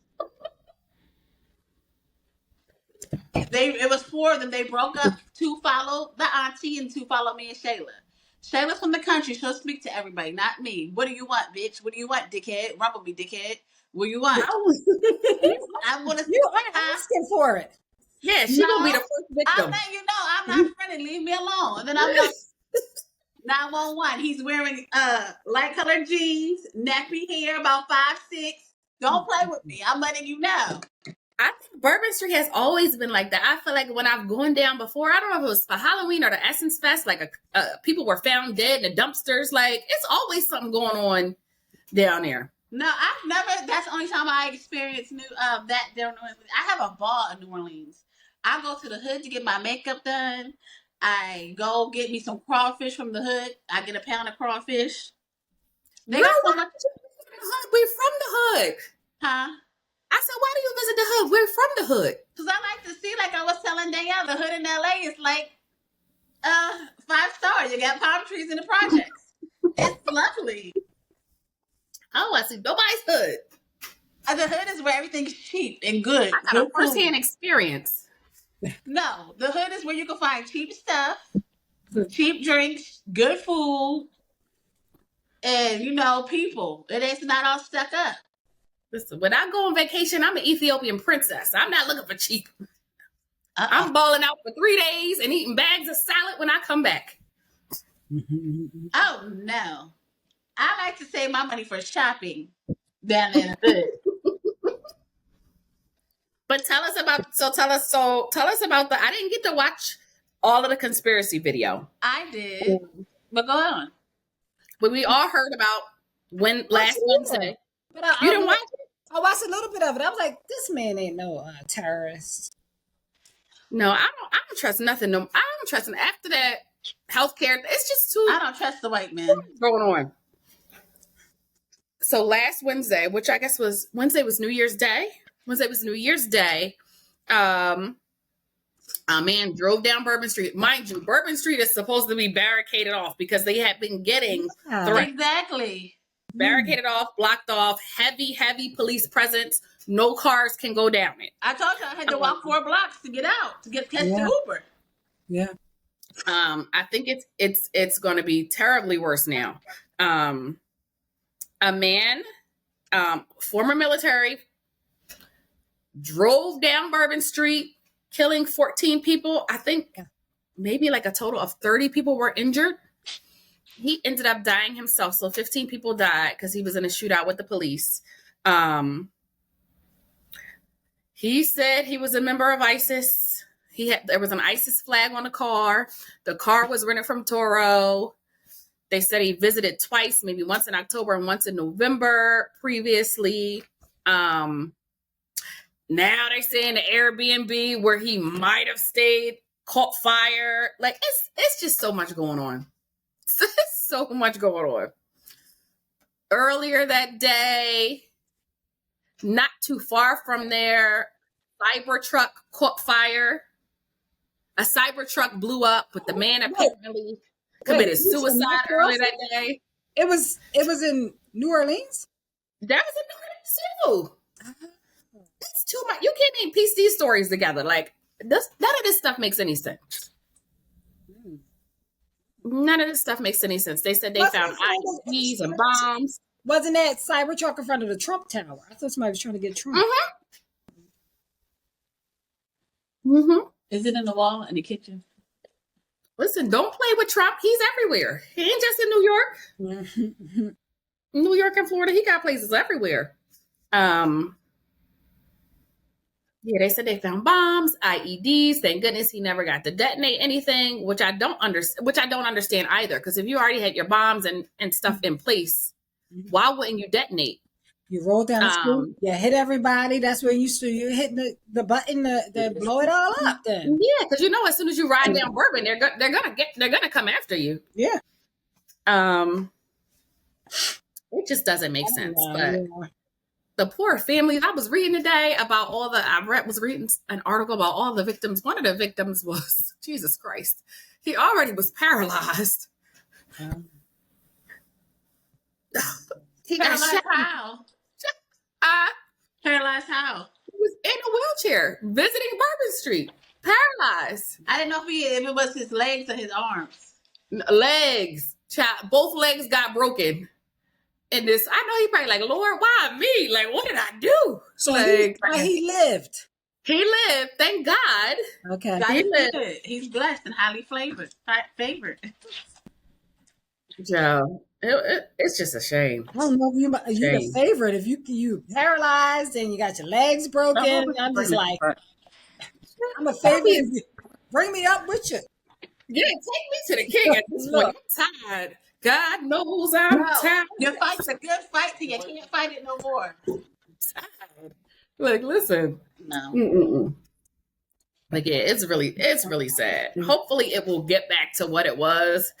It was 4 of them. They broke up. 2 followed the auntie and 2 followed me and Shayla. Shayla's from the country. She'll speak to everybody, not me. What do you want, bitch? What do you want, dickhead? Rumble me, dickhead. What do you want? I want to. You are asking for it. Yeah, she's gonna be the first victim. I'm letting you know I'm not friendly. Leave me alone. And then I'm like, 911. He's wearing light colored jeans, nappy hair, about 5'6". Don't play with me. I'm letting you know. I think Bourbon Street has always been like that. I feel like when I've gone down before, I don't know if it was for Halloween or the Essence Fest, like people were found dead in the dumpsters. Like, it's always something going on down there. No, I've never. That's the only time I experienced that there in New Orleans. I have a ball in New Orleans. I go to the hood to get my makeup done. I go get me some crawfish from the hood. I get a pound of crawfish. They got so much. We're from the hood. Huh? I said, why do you visit the hood? We're from the hood. Because I like to see, like I was telling Danielle, the hood in LA is like 5 stars. You got palm trees in the projects. It's lovely. Oh, I see nobody's hood. The hood is where everything's cheap and good. I got a first-hand experience. No, the hood is where you can find cheap stuff, cheap drinks, good food, and, people. It's not all stuck up. Listen, when I go on vacation, I'm an Ethiopian princess. I'm not looking for cheap. I'm balling out for 3 days and eating bags of salad when I come back. Oh, no. I like to save my money for shopping down in the hood. But tell us about the, I didn't get to watch all of the conspiracy video. I did. But go on. But we all heard about last Wednesday. But you didn't watch it? I watched a little bit of it. I was like, this man ain't no terrorist. No, I don't trust nothing. No, I don't trust him. After that, healthcare, it's just too. I don't trust the white man. Going on. So last Wednesday, which I guess was New Year's Day. Wednesday was New Year's Day. A man drove down Bourbon Street. Mind you, Bourbon Street is supposed to be barricaded off because they have been getting threats. Exactly. Barricaded off, blocked off, heavy police presence. No cars can go down it. I told you I had to walk 4 blocks to get out, to catch the Uber. Yeah. I think it's going to be terribly worse now. A man, former military, drove down Bourbon Street, killing 14 people. I think maybe like a total of 30 people were injured. He ended up dying himself. So 15 people died because he was in a shootout with the police. He said he was a member of ISIS. There was an ISIS flag on the car. The car was rented from Toro. They said he visited twice, maybe once in October and once in November previously. Now they're saying the Airbnb where he might have stayed caught fire. Like, it's just so much going on. So much going on. Earlier that day, not too far from there, Cybertruck caught fire. A Cybertruck blew up, but the man apparently committed suicide earlier that day. It was in New Orleans? That was in New Orleans too. It's too much. You can't even piece these stories together. Like, none of this stuff makes any sense. None of this stuff makes any sense. They said they found IEDs and bombs. Wasn't that Cybertruck in front of the Trump Tower? I thought somebody was trying to get Trump. Is it in the wall in the kitchen? Listen, don't play with Trump. He's everywhere. He ain't just in New York. New York and Florida, he got places everywhere. Yeah, they said they found bombs, IEDs. Thank goodness he never got to detonate anything, which I don't understand either. Because if you already had your bombs and stuff in place, why wouldn't you detonate? You roll down the street, you hit everybody. That's when you're hitting the button to blow it all up. Then because as soon as you ride down Bourbon, they're gonna come after you. Yeah. It just doesn't make sense. But the poor families. I was reading today about was reading an article about all the victims. One of the victims was Jesus Christ. He already was paralyzed. He got Paralyzed how? Paralyzed how? He was in a wheelchair visiting Bourbon Street, paralyzed. I didn't know if it was his legs or his arms. Legs. Both legs got broken. And this, I know he probably like, Lord, why me? Like, what did I do? So he lived. He lived. Thank God. Okay. God, he lived. He's blessed and highly favored. Joe, it's just a shame. I don't know if you're a favorite. If you paralyzed and you got your legs broken, I'm just like, I'm a favorite. Bring me up with you. Yeah, take me to the king at this point. I'm tired. God knows I'm tired. Your fight's a good fight till you can't fight it no more. I'm tired. Like, listen. No. Mm-mm. Like, yeah, it's really sad. Hopefully it will get back to what it was.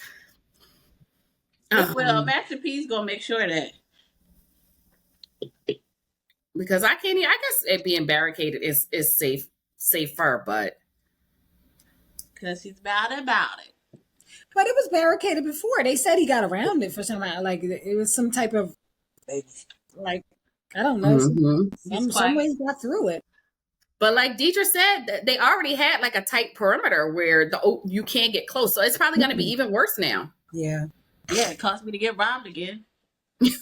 Well, Master P's gonna make sure that. Because I guess it being barricaded is safer, but because he's bad about it. But it was barricaded before. They said he got around it for some reason. Like it was some type of like I don't know. Some way he got through it. But like Deidre said, they already had like a tight perimeter where you can't get close. So it's probably going to be even worse now. Yeah. Yeah, it cost me to get robbed again. Did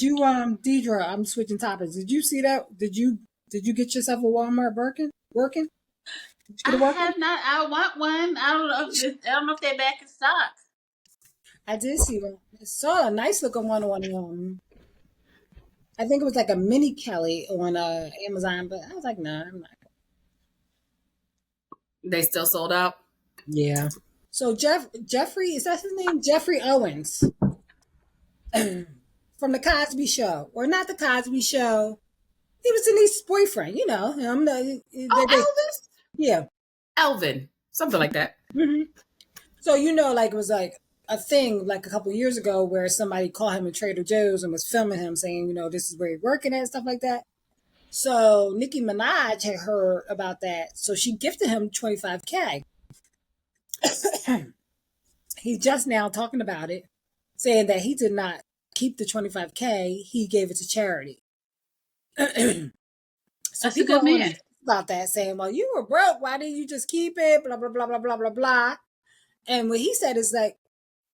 you, Deidre? I'm switching topics. Did you see that? Did you get yourself a Walmart working? I have not. I want one. I don't know if they're back in stock. I did see one. I saw a nice looking one on I think it was like a mini Kelly on Amazon, but I was like, nah, I'm not. They still sold out. Yeah. So Jeffrey, is that his name? Jeffrey Owens from the Cosby Show, or not the Cosby Show? He was Denise's boyfriend. You know him. Elvis. Yeah. Elvin, something like that. Mm-hmm. So like it was like a thing like a couple of years ago where somebody called him at Trader Joe's and was filming him saying, this is where he's working at and stuff like that. So Nicki Minaj had heard about that. So she gifted him $25K. He's just now talking about it, saying that he did not keep the $25K. He gave it to charity. So that's a good man. About that, saying, well, you were broke. Why didn't you just keep it? Blah, blah, blah, blah, blah, blah, blah. And what he said is like,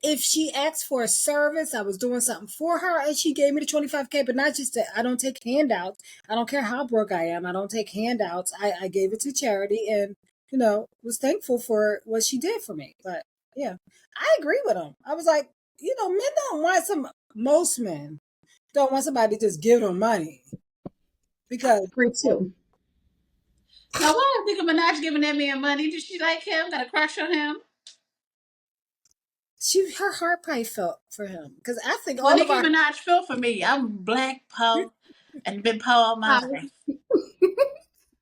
if she asked for a service, I was doing something for her and she gave me the $25K, but not just that. I don't take handouts. I don't care how broke I am. I don't take handouts. I gave it to charity and, was thankful for what she did for me. But yeah, I agree with him. I was like, men don't want most men don't want somebody to just give them money. Because free too. Now, why is Nicki Minaj giving that man money? Did she like him? Got a crush on him? Her heart probably felt for him because I think Nicki Minaj felt for me. I'm black poor and been poor all my life.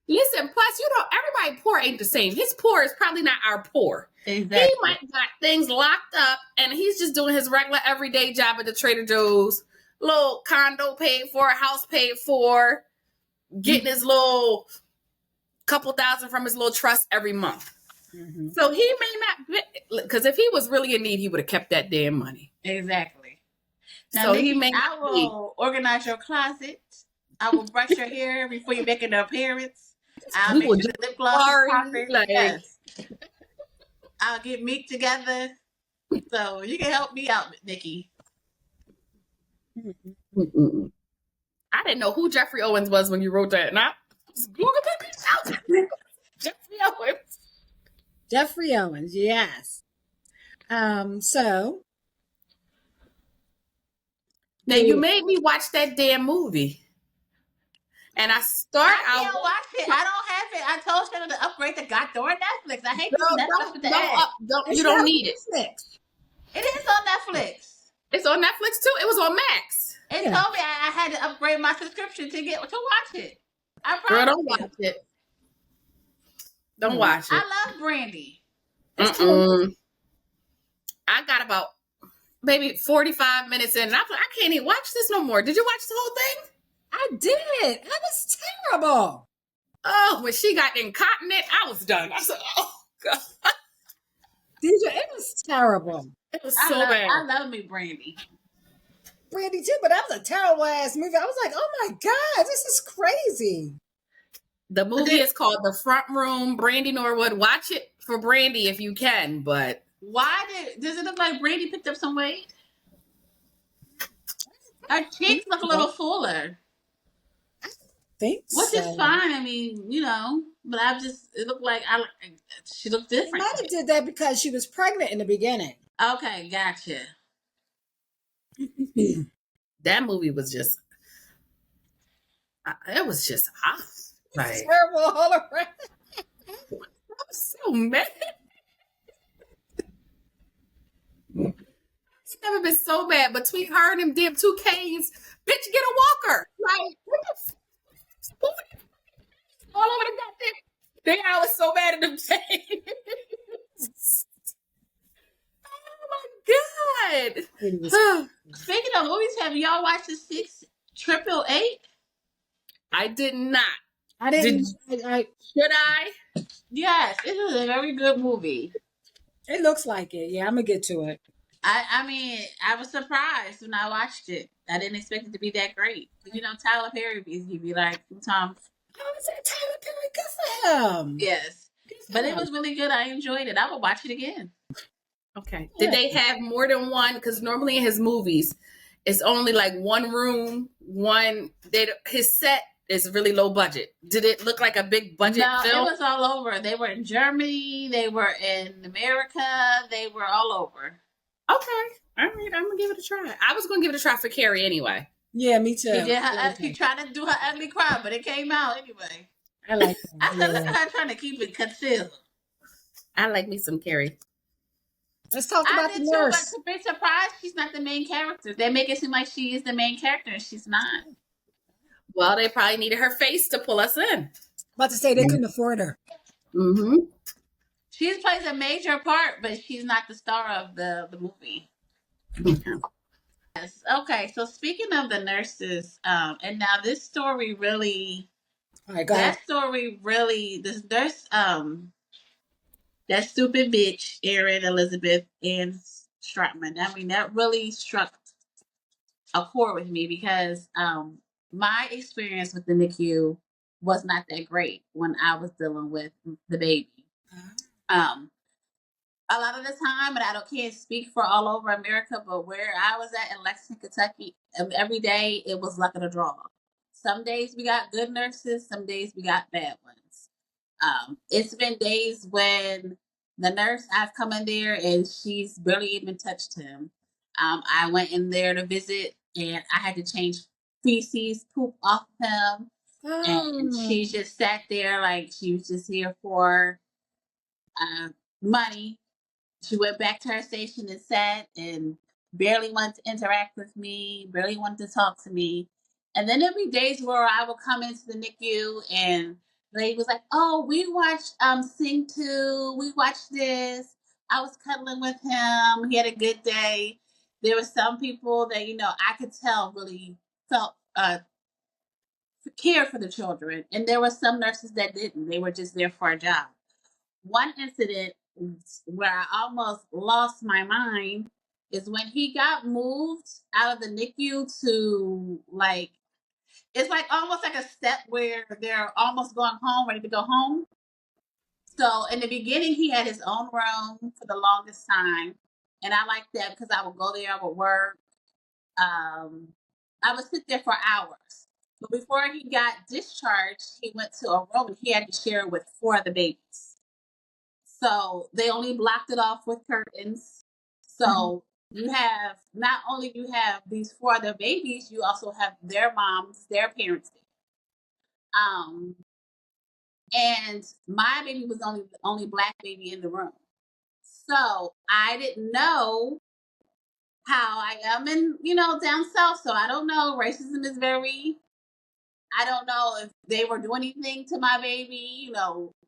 Listen, plus everybody poor ain't the same. His poor is probably not our poor. Exactly. He might got things locked up and he's just doing his regular everyday job at the Trader Joe's. Little condo paid for, house paid for, getting his little couple thousand from his little trust every month. Mm-hmm. So he may not, because if he was really in need, he would have kept that damn money. Exactly. Now, so Nikki, I will organize your closet. I will brush your hair before you make an appearance. I'll make sure the lip gloss is proper. Yes. I'll get meat together. So you can help me out, Nikki. Mm-mm. I didn't know who Jeffrey Owens was when you wrote that. And I was Googling it. Jeffrey Owens. Jeffrey Owens, yes. So now you made me watch that damn movie. And I can't watch it. I don't have it. I told Shannon to upgrade the goddamn Netflix. I hate Netflix with the ads. You don't need it. It is on Netflix. It's on Netflix too. It was on Max. It Yeah. told me I had to upgrade my subscription to watch it. I Girl, promise don't you. watch it. Don't watch it. I love Brandy. I got about maybe 45 minutes in, and I was like, I can't even watch this no more. Did you watch the whole thing? I did. That was terrible. Oh, when she got incontinent, I was done. I said, oh, God. It was terrible. It was so bad. I love me Brandy. Brandy too, but that was a terrible ass movie. I was like, oh my God, this is crazy. The movie is called The Front Room. Brandy Norwood. Watch it for Brandy if you can, but does it look like Brandy picked up some weight? Her cheeks look a little fuller. Which is fine. I mean, but it looked like she looked different. They might have did that because she was pregnant in the beginning. Okay, gotcha. That movie was just, it was just hot. Like, terrible all around. I was so mad. It's never been so bad between her and them damn 2 Ks. Bitch, get a walker. Like, what the all over the goddamn thing. I was so mad at them days. Oh my God. Speaking of movies, have y'all watched the 68888? I did not. I didn't. Should I? Yes, it is a very good movie. It looks like it. Yeah, I'm gonna get to it. I mean, I was surprised when I watched it. I didn't expect it to be that great. Tyler Perry, he'd be like, sometimes. Oh, is that Tyler Perry? Good for him. Yes. But it was really good. I enjoyed it. I would watch it again. Okay. Did they have more than one? Because normally in his movies, it's only like one room, his set is really low budget. Did it look like a big budget film? It was all over. They were in Germany. They were in America. They were all over. Okay. All right. I'm going to give it a try. I was going to give it a try for Carrie anyway. Yeah, me too. She tried to do her ugly cry, but it came out anyway. I like that. I said, look at her trying to keep it concealed. I like me some Carrie. Let's talk about the nurse. But to be surprised, she's not the main character. They make it seem like she is the main character, and she's not. Well, they probably needed her face to pull us in. About to say they couldn't afford her. Mm-hmm. She plays a major part, but she's not the star of the movie. Yes. Okay. So speaking of the nurses, and now this story really, this nurse, that stupid bitch, Erin Elizabeth Ann Stratman. I mean, that really struck a chord with me because my experience with the NICU was not that great when I was dealing with the baby. A lot of the time, and can't speak for all over America, but where I was at in Lexington, Kentucky, every day it was luck of the draw. Some days we got good nurses, some days we got bad ones. It's been days when the nurse, I've come in there and she's barely even touched him. I went in there to visit and I had to change feces, poop off him. And she just sat there like she was just here for money. She went back to her station and sat and barely wanted to interact with me, barely wanted to talk to me. And then there'd be days where I would come into the NICU and the lady was like, oh, we watched Sing 2. We watched this. I was cuddling with him. He had a good day. There were some people that, I could tell really felt care for the children. And there were some nurses that didn't. They were just there for a job. One incident where I almost lost my mind is when he got moved out of the NICU to it's like almost like a step where they're almost going home, ready to go home. So in the beginning, he had his own room for the longest time. And I liked that because I would go there, I would work. I would sit there for hours. But before he got discharged, he went to a room and he had to share it with 4 other babies. So they only blocked it off with curtains. So you have, not only you have these 4 other babies, you also have their moms, their parents. And my baby was the only Black baby in the room. So I didn't know how I am in, down south. So I don't know. Racism is very, I don't know if they were doing anything to my baby,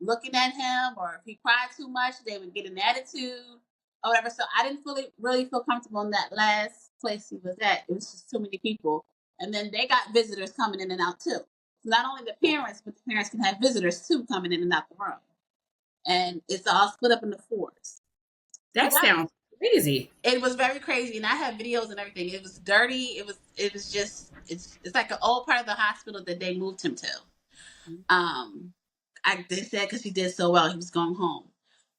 looking at him, or if he cried too much, they would get an attitude or whatever. So I didn't really feel comfortable in that last place he was at. It was just too many people. And then they got visitors coming in and out too. Not only the parents, but the parents can have visitors too coming in and out the room. And it's all split up into fours. That sounds crazy. It was very crazy, and I have videos and everything. It was dirty. It was just it's like an old part of the hospital that they moved him to. They said because he did so well, he was going home.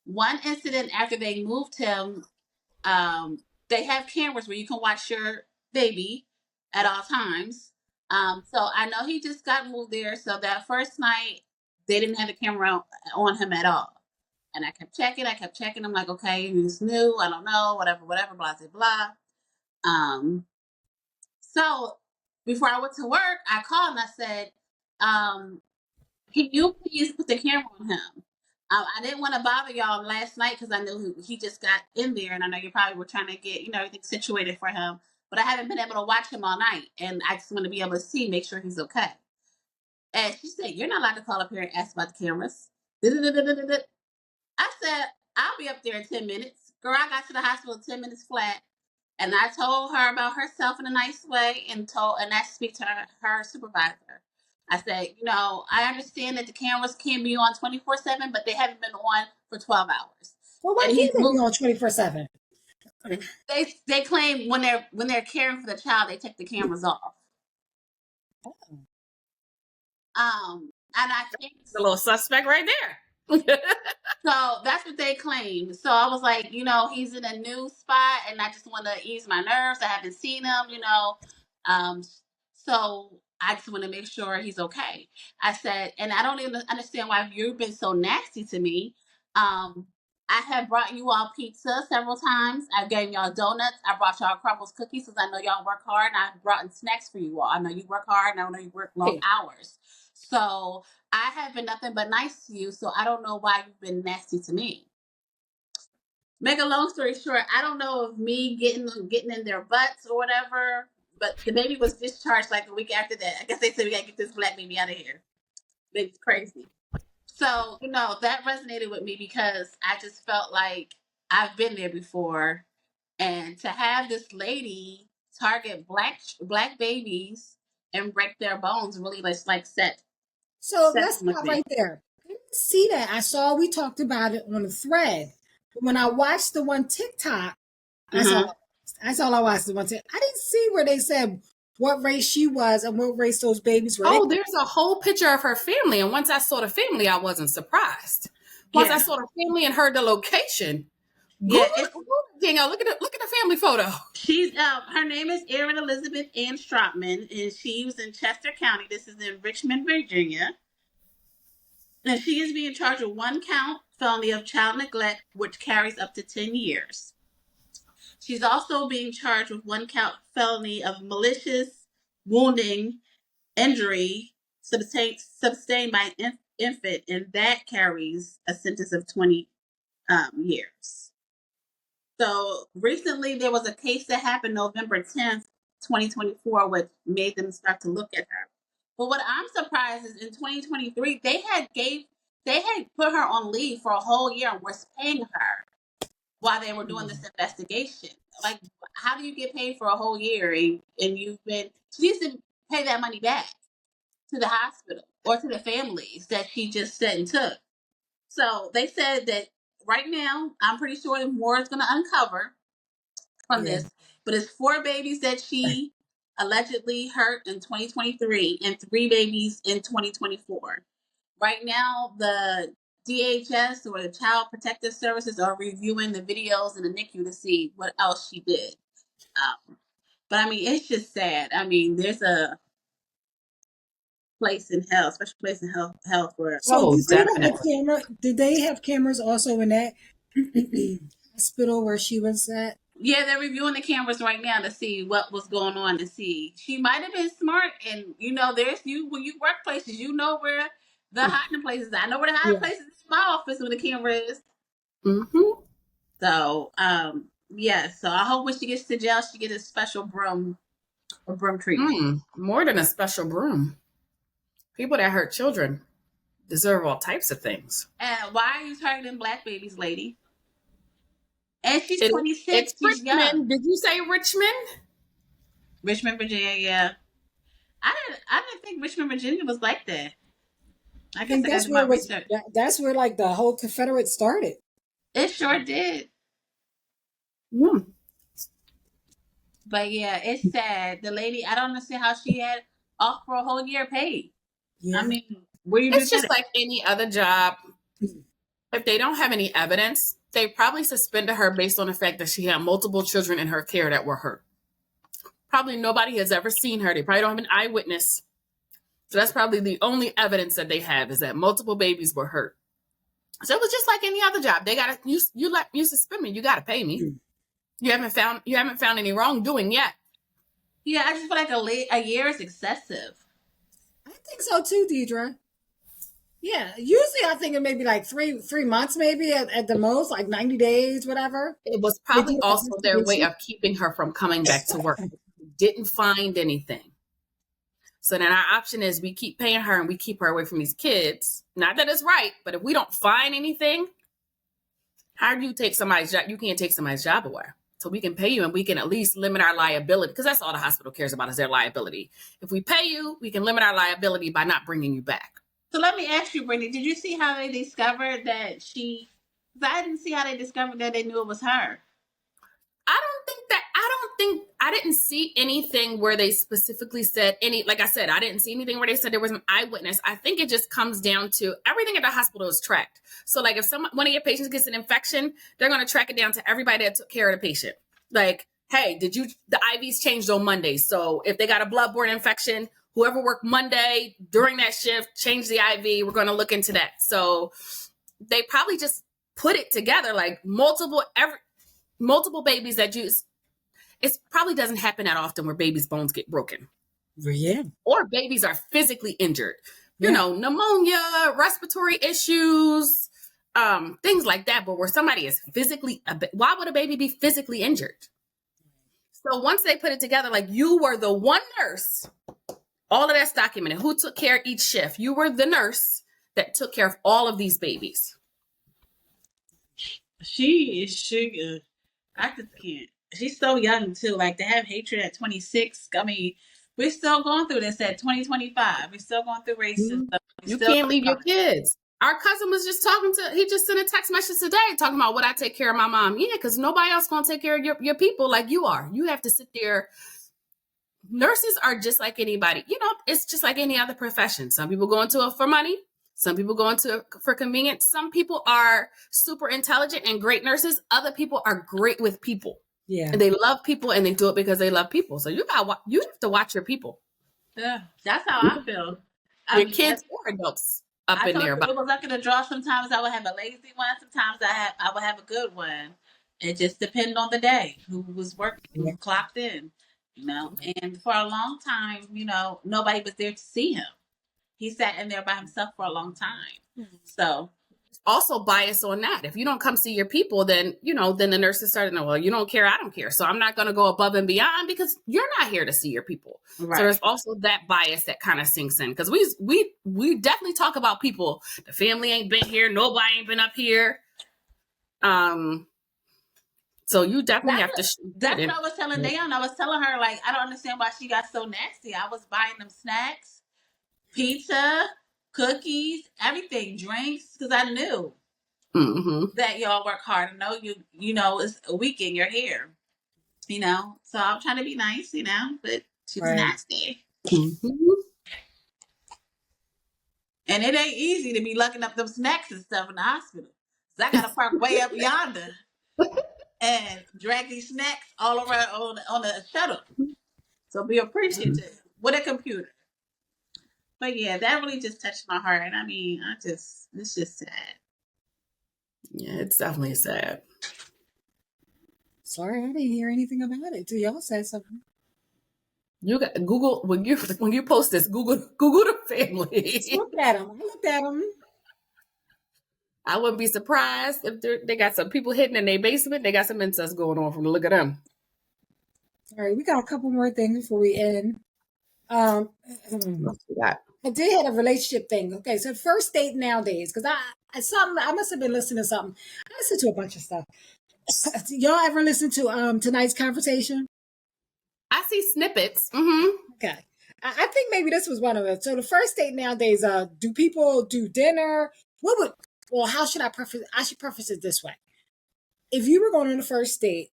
One incident after they moved him, they have cameras where you can watch your baby at all times. So I know he just got moved there. So that first night, they didn't have the camera on him at all. And I kept checking. I'm like, okay, he's new. I don't know, whatever, blah, blah, blah. So before I went to work, I called and I said, can you please put the camera on him? I didn't want to bother y'all last night because I knew he just got in there, and I know you probably were trying to get everything situated for him. But I haven't been able to watch him all night, and I just want to be able to make sure he's okay. And she said, "You're not allowed to call up here and ask about the cameras." I said, "I'll be up there in 10 minutes." Girl, I got to the hospital 10 minutes flat, and I told her about herself in a nice way, and I speak to her supervisor. I said, I understand that the cameras can be on 24/7, but they haven't been on for 12 hours. Well, why can't they be on 24/7? They claim when they're caring for the child, they take the cameras off. And I think it's a little suspect right there. So that's what they claim. So I was like, he's in a new spot, and I just want to ease my nerves. I haven't seen him, so I just want to make sure he's okay. I said, and I don't even understand why you've been so nasty to me. I have brought you all pizza several times. I gave y'all donuts. I brought y'all crumbles cookies because I know y'all work hard, and I brought in snacks for you all. I know you work hard, and I know you work long hours. So I have been nothing but nice to you, so I don't know why you've been nasty to me. Make a long story short, I don't know if me getting in their butts or whatever, but the baby was discharged like a week after that. I guess they said we gotta get this black baby out of here. Baby's crazy. So, that resonated with me because I just felt like I've been there before, and to have this lady target black babies and break their bones really like set. So let's stop right there. I didn't see that. We talked about it on the thread. But when I watched the one TikTok, that's all I watched. The one TikTok. I didn't see where they said what race she was and what race those babies were. Oh, there's a whole picture of her family. And once I saw the family, I wasn't surprised. Once I saw the family and heard the location. Danielle, look at the family photo. She's her name is Erin Elizabeth Ann Stropman, and she was in Chester County. This is in Richmond, Virginia. And she is being charged with 1 count felony of child neglect, which carries up to 10 years. She's also being charged with 1 count felony of malicious wounding, injury sustained by an infant, and that carries a sentence of 20 years. So recently there was a case that happened November 10th, 2024, which made them start to look at her. But what I'm surprised is in 2023, they had put her on leave for a whole year and was paying her while they were doing this investigation. Like, how do you get paid for a whole year and she needs to pay that money back to the hospital or to the families that she just said and took. So they said that right now, I'm pretty sure more is going to uncover from this, but it's 4 babies that she allegedly hurt in 2023 and 3 babies in 2024. Right now, the DHS or the Child Protective Services are reviewing the videos in the NICU to see what else she did. But I mean, it's just sad. I mean, there's a place in hell, special place in hell for. So did they have cameras also in that hospital where she was at? Yeah, they're reviewing the cameras right now to see what was going on. To see, she might have been smart, and there's when you work places, where the hiding places. I know where the hiding places in my office when the camera is. Mm-hmm. So, Yes. So I hope when she gets to jail, she gets a special broom treatment. More than a special broom. People that hurt children deserve all types of things. And why are you targeting black babies, lady? And she's It's 26. She's young. Richmond. Did you say Richmond? Richmond, Virginia. Yeah. I didn't think Richmond, Virginia was like that. I I guess think I got to that's do where my it was. research. That's where like the whole Confederate started. It sure did. Mm. But yeah, it's sad. The lady, I don't understand how she had off for a whole year paid. Yeah. I mean, where you It's do just that? like any other job. If they don't have any evidence, they probably suspended her based on the fact that she had multiple children in her care that were hurt. Probably nobody has ever seen her. They probably don't have an eyewitness. So that's probably the only evidence that they have is that multiple babies were hurt. So it was just like any other job. They gotta you suspend me. You gotta pay me. You haven't found any wrongdoing yet. Yeah, I just feel like a year is excessive. I think so too, Deidre. Yeah, usually I think it may be like three months, maybe at the most, like 90 days, whatever. It was They probably do an also their way investigation. of keeping her from coming back to work. Didn't find anything. So then our option is we keep paying her and we keep her away from these kids. Not that it's right, but if we don't find anything, how do you take somebody's job? You can't take somebody's job away. So we can pay you and we can at least limit our liability because that's all the hospital cares about is their liability. If we pay you, we can limit our liability by not bringing you back. So let me ask you, Brittany, did you see how they discovered that I didn't see how they discovered that they knew it was her. I didn't see anything where they specifically said like I said, I didn't see anything where they said there was an eyewitness. I think it just comes down to everything at the hospital is tracked. So like if one of your patients gets an infection, they're going to track it down to everybody that took care of the patient. Like, hey, the IVs changed on Monday. So if they got a bloodborne infection, whoever worked Monday during that shift, changed the IV. We're going to look into that. So they probably just put it together like multiple babies that use. It probably doesn't happen that often where babies' bones get broken. Yeah. Or babies are physically injured. You know, pneumonia, respiratory issues, things like that. But where somebody is why would a baby be physically injured? So once they put it together, like you were the one nurse, all of that's documented. Who took care of each shift? You were the nurse that took care of all of these babies. She is sugar. I just can't. She's so young too. Like to have hatred at 26. I mean, we're still going through this at 2025. We're still going through racism. You can't leave your kids. Our cousin was just he just sent a text message today talking about would I take care of my mom? Yeah, because nobody else going to take care of your people like you are. You have to sit there. Nurses are just like anybody. You know, it's just like any other profession. Some people go into it for money. Some people go into it for convenience. Some people are super intelligent and great nurses. Other people are great with people. Yeah. And they love people and they do it because they love people. So you have to watch your people. Yeah, that's how I feel. Your kids or adults up in there. It was lucky to draw. Sometimes I would have a lazy one. Sometimes I would have a good one. It just depended on the day, who was working, who clocked in, you know. And for a long time, you know, nobody was there to see him. He sat in there by himself for a long time. So also bias on that. If you don't come see your people, then, you know, then the nurses started, well, you don't care, I don't care. So I'm not going to go above and beyond because you're not here to see your people. Right. So there's also that bias that kind of sinks in because we definitely talk about people. The family ain't been here. Nobody ain't been up here. So you definitely have to. That's what I was telling Dayon. I was telling her, like, I don't understand why she got so nasty. I was buying them snacks, pizza, cookies, everything, drinks, because I knew that y'all work hard. I know you know it's a weekend, you're here, you know. So I'm trying to be nice, you know, but she's nasty. And it ain't easy to be lugging up them snacks and stuff in the hospital. So I got to park way up yonder and drag these snacks all around on the shuttle. So be appreciative with a computer. But yeah, that really just touched my heart. And I mean, it's just sad. Yeah, it's definitely sad. Sorry, I didn't hear anything about it till y'all said something. You got Google when you post this. Google the family. I looked at them. I wouldn't be surprised if they got some people hidden in their basement. They got some incest going on from the look of them. All right, we got a couple more things before we end. I did have a relationship thing. Okay, so first date nowadays, because I must have been listening to something. I listened to a bunch of stuff. Y'all ever listen to tonight's conversation? I see snippets. Mm-hmm. Okay. I think maybe this was one of them. So the first date nowadays, do people do dinner? How should I preface? I should preface it this way. If you were going on a first date,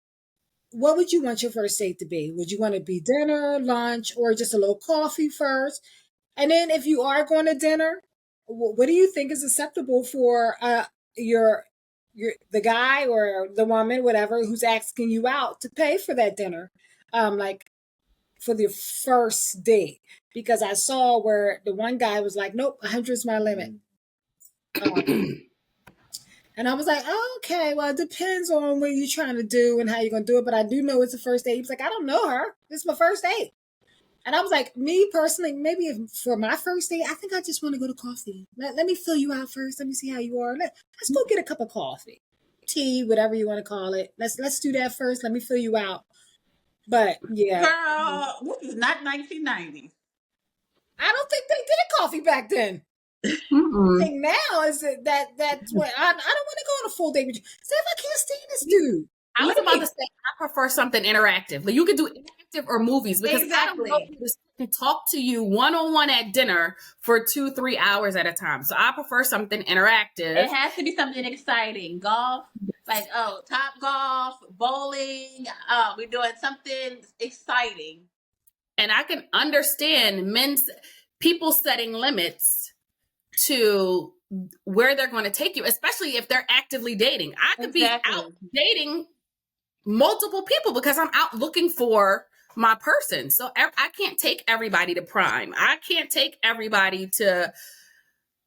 what would you want your first date to be? Would you want to be dinner, lunch, or just a little coffee first? And then if you are going to dinner, what do you think is acceptable for the guy or the woman, whatever, who's asking you out to pay for that dinner? Like for the first date, because I saw where the one guy was like, nope, 100 is my limit. And I was like, oh, okay, well, it depends on what you're trying to do and how you're going to do it. But I do know it's a first date. He was like, I don't know her. This is my first date. And I was like, me personally, maybe for my first date, I think I just want to go to coffee. Let me fill you out first. Let me see how you are. Let's go get a cup of coffee, tea, whatever you want to call it. Let's do that first. Let me fill you out. But yeah, girl, this is not 1990. I don't think they did a coffee back then. Mm-mm. The thing now is that's what I don't want to go on a full date with you. Say if I can't stand this dude. I was about to say I prefer something interactive. Like you could do interactive or movies because Exactly. I don't know to talk to you one-on-one at dinner for 2-3 hours at a time. So I prefer something interactive. It has to be something exciting. Golf, like Top Golf, bowling. We're doing something exciting. And I can understand people setting limits to where they're going to take you, especially if they're actively dating. I could be out dating multiple people because I'm out looking for my person. So I can't take everybody to Prime. I can't take everybody to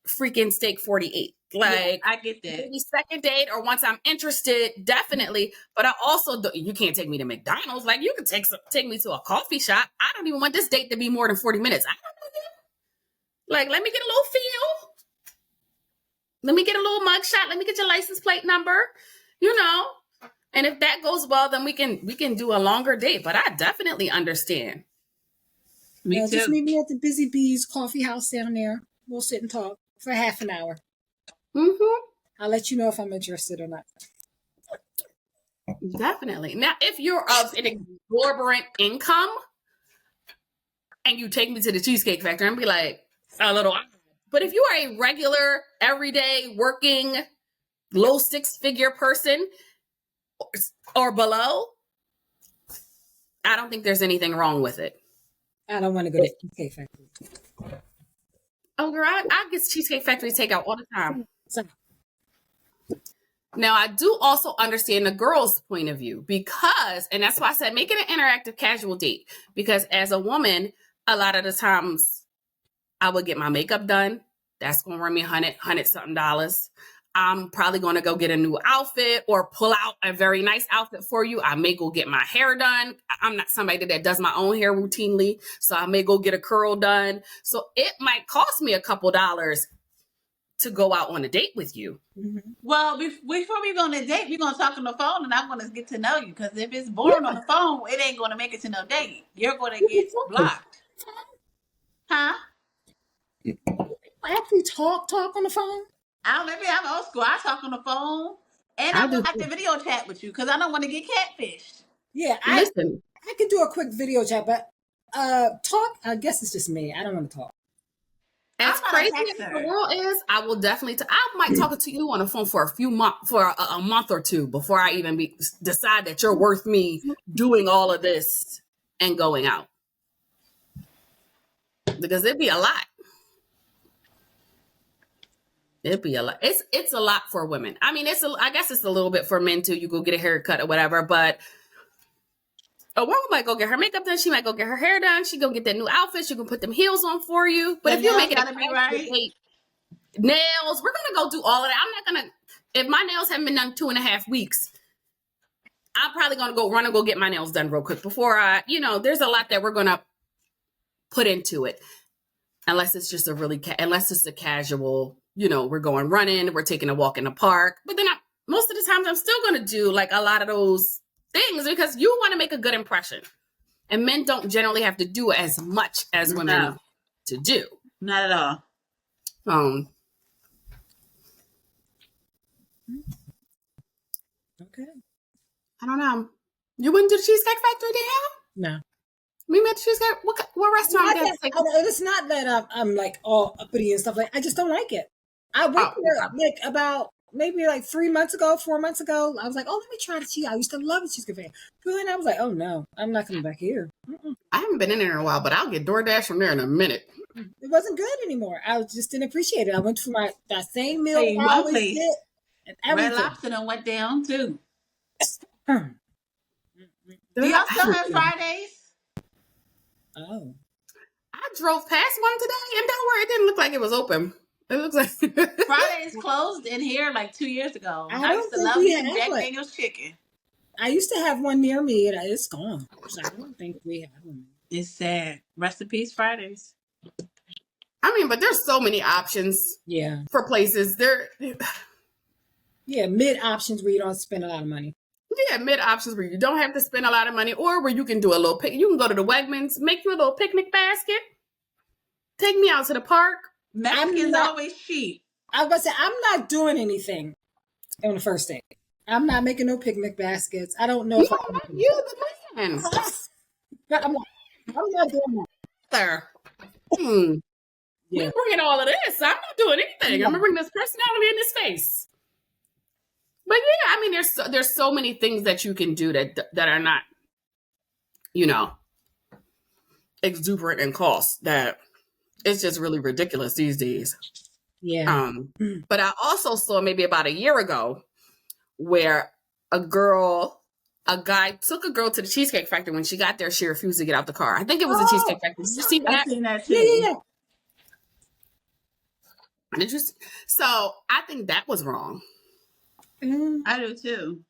freaking Steak 48. Like, I get that. Maybe second date or once I'm interested, definitely. But I also, you can't take me to McDonald's. Like, you can take me to a coffee shop. I don't even want this date to be more than 40 minutes. I don't know that. Like, let me get a little feel. Let me get a little mug shot. Let me get your license plate number. You know. And if that goes well, then we can do a longer date. But I definitely understand. Me too. Just meet me at the Busy Bees coffee house down there. We'll sit and talk for half an hour. Mm-hmm. I'll let you know if I'm interested or not. Definitely. Now, if you're of an exorbitant income and you take me to the Cheesecake Factory, and be like, a little. But if you are a regular, everyday, working, low six-figure person or below, I don't think there's anything wrong with it. I don't want to go to Cheesecake Factory. Oh, girl, I get Cheesecake Factory takeout all the time. Now, I do also understand the girl's point of view because, and that's why I said make it an interactive casual date, because as a woman, a lot of the times I would get my makeup done. That's going to run me $100 something. I'm probably going to go get a new outfit or pull out a very nice outfit for you. I may go get my hair done. I'm not somebody that does my own hair routinely, so I may go get a curl done. So it might cost me a couple dollars to go out on a date with you. Mm-hmm. Well, before we go on a date, we're going to talk on the phone and I want to get to know you. Because if it's boring on the phone, it ain't going to make it to no date. You're going to get blocked. Huh? Actually talk on the phone? Maybe I'm old school. I talk on the phone. And I would like to video chat with you because I don't want to get catfished. Yeah, I could do a quick video chat, but talk, I guess it's just me. I don't want to talk. As crazy as the world is, I will definitely. I might talk to you on the phone for a month or two before I even decide that you're worth me doing all of this and going out, because it'd be a lot. It'd be a lot. It's a lot for women. I mean, I guess it's a little bit for men too. You go get a haircut or whatever, but a woman might go get her makeup done. She might go get her hair done. She go get that new outfit. She can put them heels on for you. But if you make it nails, we're gonna go do all of that. I'm not gonna. If my nails haven't been done 2.5 weeks, I'm probably gonna go run and go get my nails done real quick before there's a lot that we're gonna put into it, unless it's just unless it's a casual we're going running, we're taking a walk in the park. But then most of the times I'm still going to do like a lot of those things because you want to make a good impression. And men don't generally have to do as much as women to do. Not at all. Okay. I don't know. You wouldn't do the Cheesecake Factory, Danielle? No. We met the Cheesecake. What restaurant? It's not that I'm like all uppity and stuff like. I just don't like it. I went there like about maybe like 4 months ago. I was like, oh, let me try the cheese. I used to love the Cheesecake Factory. And I was like, oh no, I'm not coming back here. I haven't been in there in a while, but I'll get DoorDash from there in a minute. It wasn't good anymore. I just didn't appreciate it. I went for that same meal Hey, I always did. And Red Lobster done went down too. Hmm. Do y'all still have Fridays? Oh. I drove past one today and don't worry, it didn't look like it was open. It looks like Fridays closed in here like 2 years ago. I used to love eating Jack Daniel's chicken. I used to have one near me and it's gone. So I don't think we have one. It's sad. Rest in peace, Fridays. I mean, but there's so many options. Yeah. For places. Yeah, mid options where you don't spend a lot of money. Yeah, mid options where you don't have to spend a lot of money or where you can do a little you can go to the Wegmans, make you a little picnic basket, take me out to the park. Mexicans always cheap. I was about to say, I'm not doing anything on the first date. I'm not making no picnic baskets. I don't know if you the man. I'm not doing that. There. Yeah. We bringing all of this. I'm not doing anything. I'm gonna bring this personality in this face. But yeah, I mean, there's so many things that you can do that are not, exuberant in cost that it's just really ridiculous these days. Yeah. But I also saw maybe about a year ago where a guy took a girl to the Cheesecake Factory. When she got there, she refused to get out the car. I think it was a Cheesecake Factory. Did you see that? I've seen that too. Yeah. Did you? So I think that was wrong. I do too.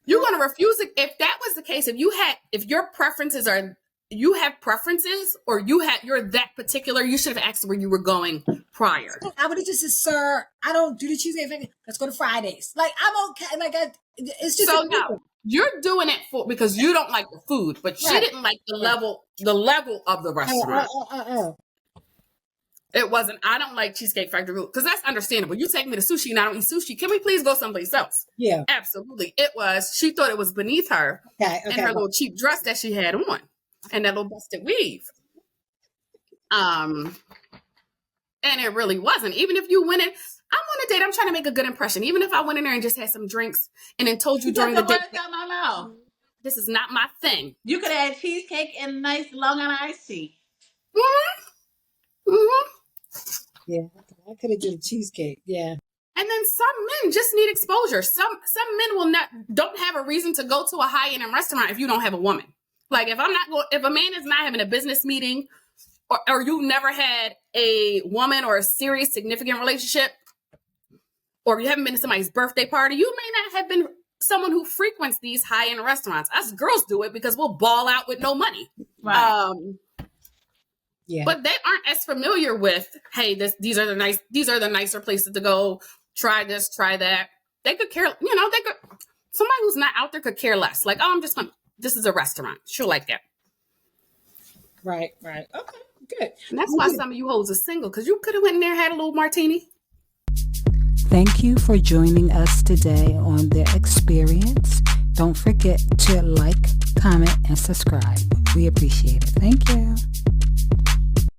You're going to refuse it. If that was the case, if your preferences are, you have preferences or you're that particular, you should have asked where you were going prior. I would have just said, sir, I don't do the Cheesecake Factory. Let's go to Fridays. Like, I'm okay. Like, it's just. So no, you're doing it because you don't like the food, but she didn't like the level of the restaurant. It wasn't, I don't like Cheesecake Factory because that's understandable. You take me to sushi and I don't eat sushi. Can we please go someplace else? Yeah. Absolutely. It was, she thought it was beneath her and her little cheap dress that she had on and that little busted weave. And it really wasn't. Even if you went in, I'm on a date, I'm trying to make a good impression. Even if I went in there and just had some drinks and then told you during the date, out my mouth. This is not my thing. You could have had cheesecake and a nice Long Island iced tea. Yeah, I could have done cheesecake. Yeah. And then some men just need exposure. Some men don't have a reason to go to a high-end restaurant if you don't have a woman. Like if a man is not having a business meeting or you never had a woman or a serious significant relationship, or you haven't been to somebody's birthday party, you may not have been someone who frequents these high-end restaurants. Us girls do it because we'll ball out with no money. Right. Yeah. But they aren't as familiar with, hey, these are the nicer places to go. Try this, try that. They could care, somebody who's not out there could care less. Like, this is a restaurant. She'll like that. Right. Okay, good. And that's why some of you hoes are single, because you could have went in there and had a little martini. Thank you for joining us today on The Experience. Don't forget to like, comment, and subscribe. We appreciate it. Thank you.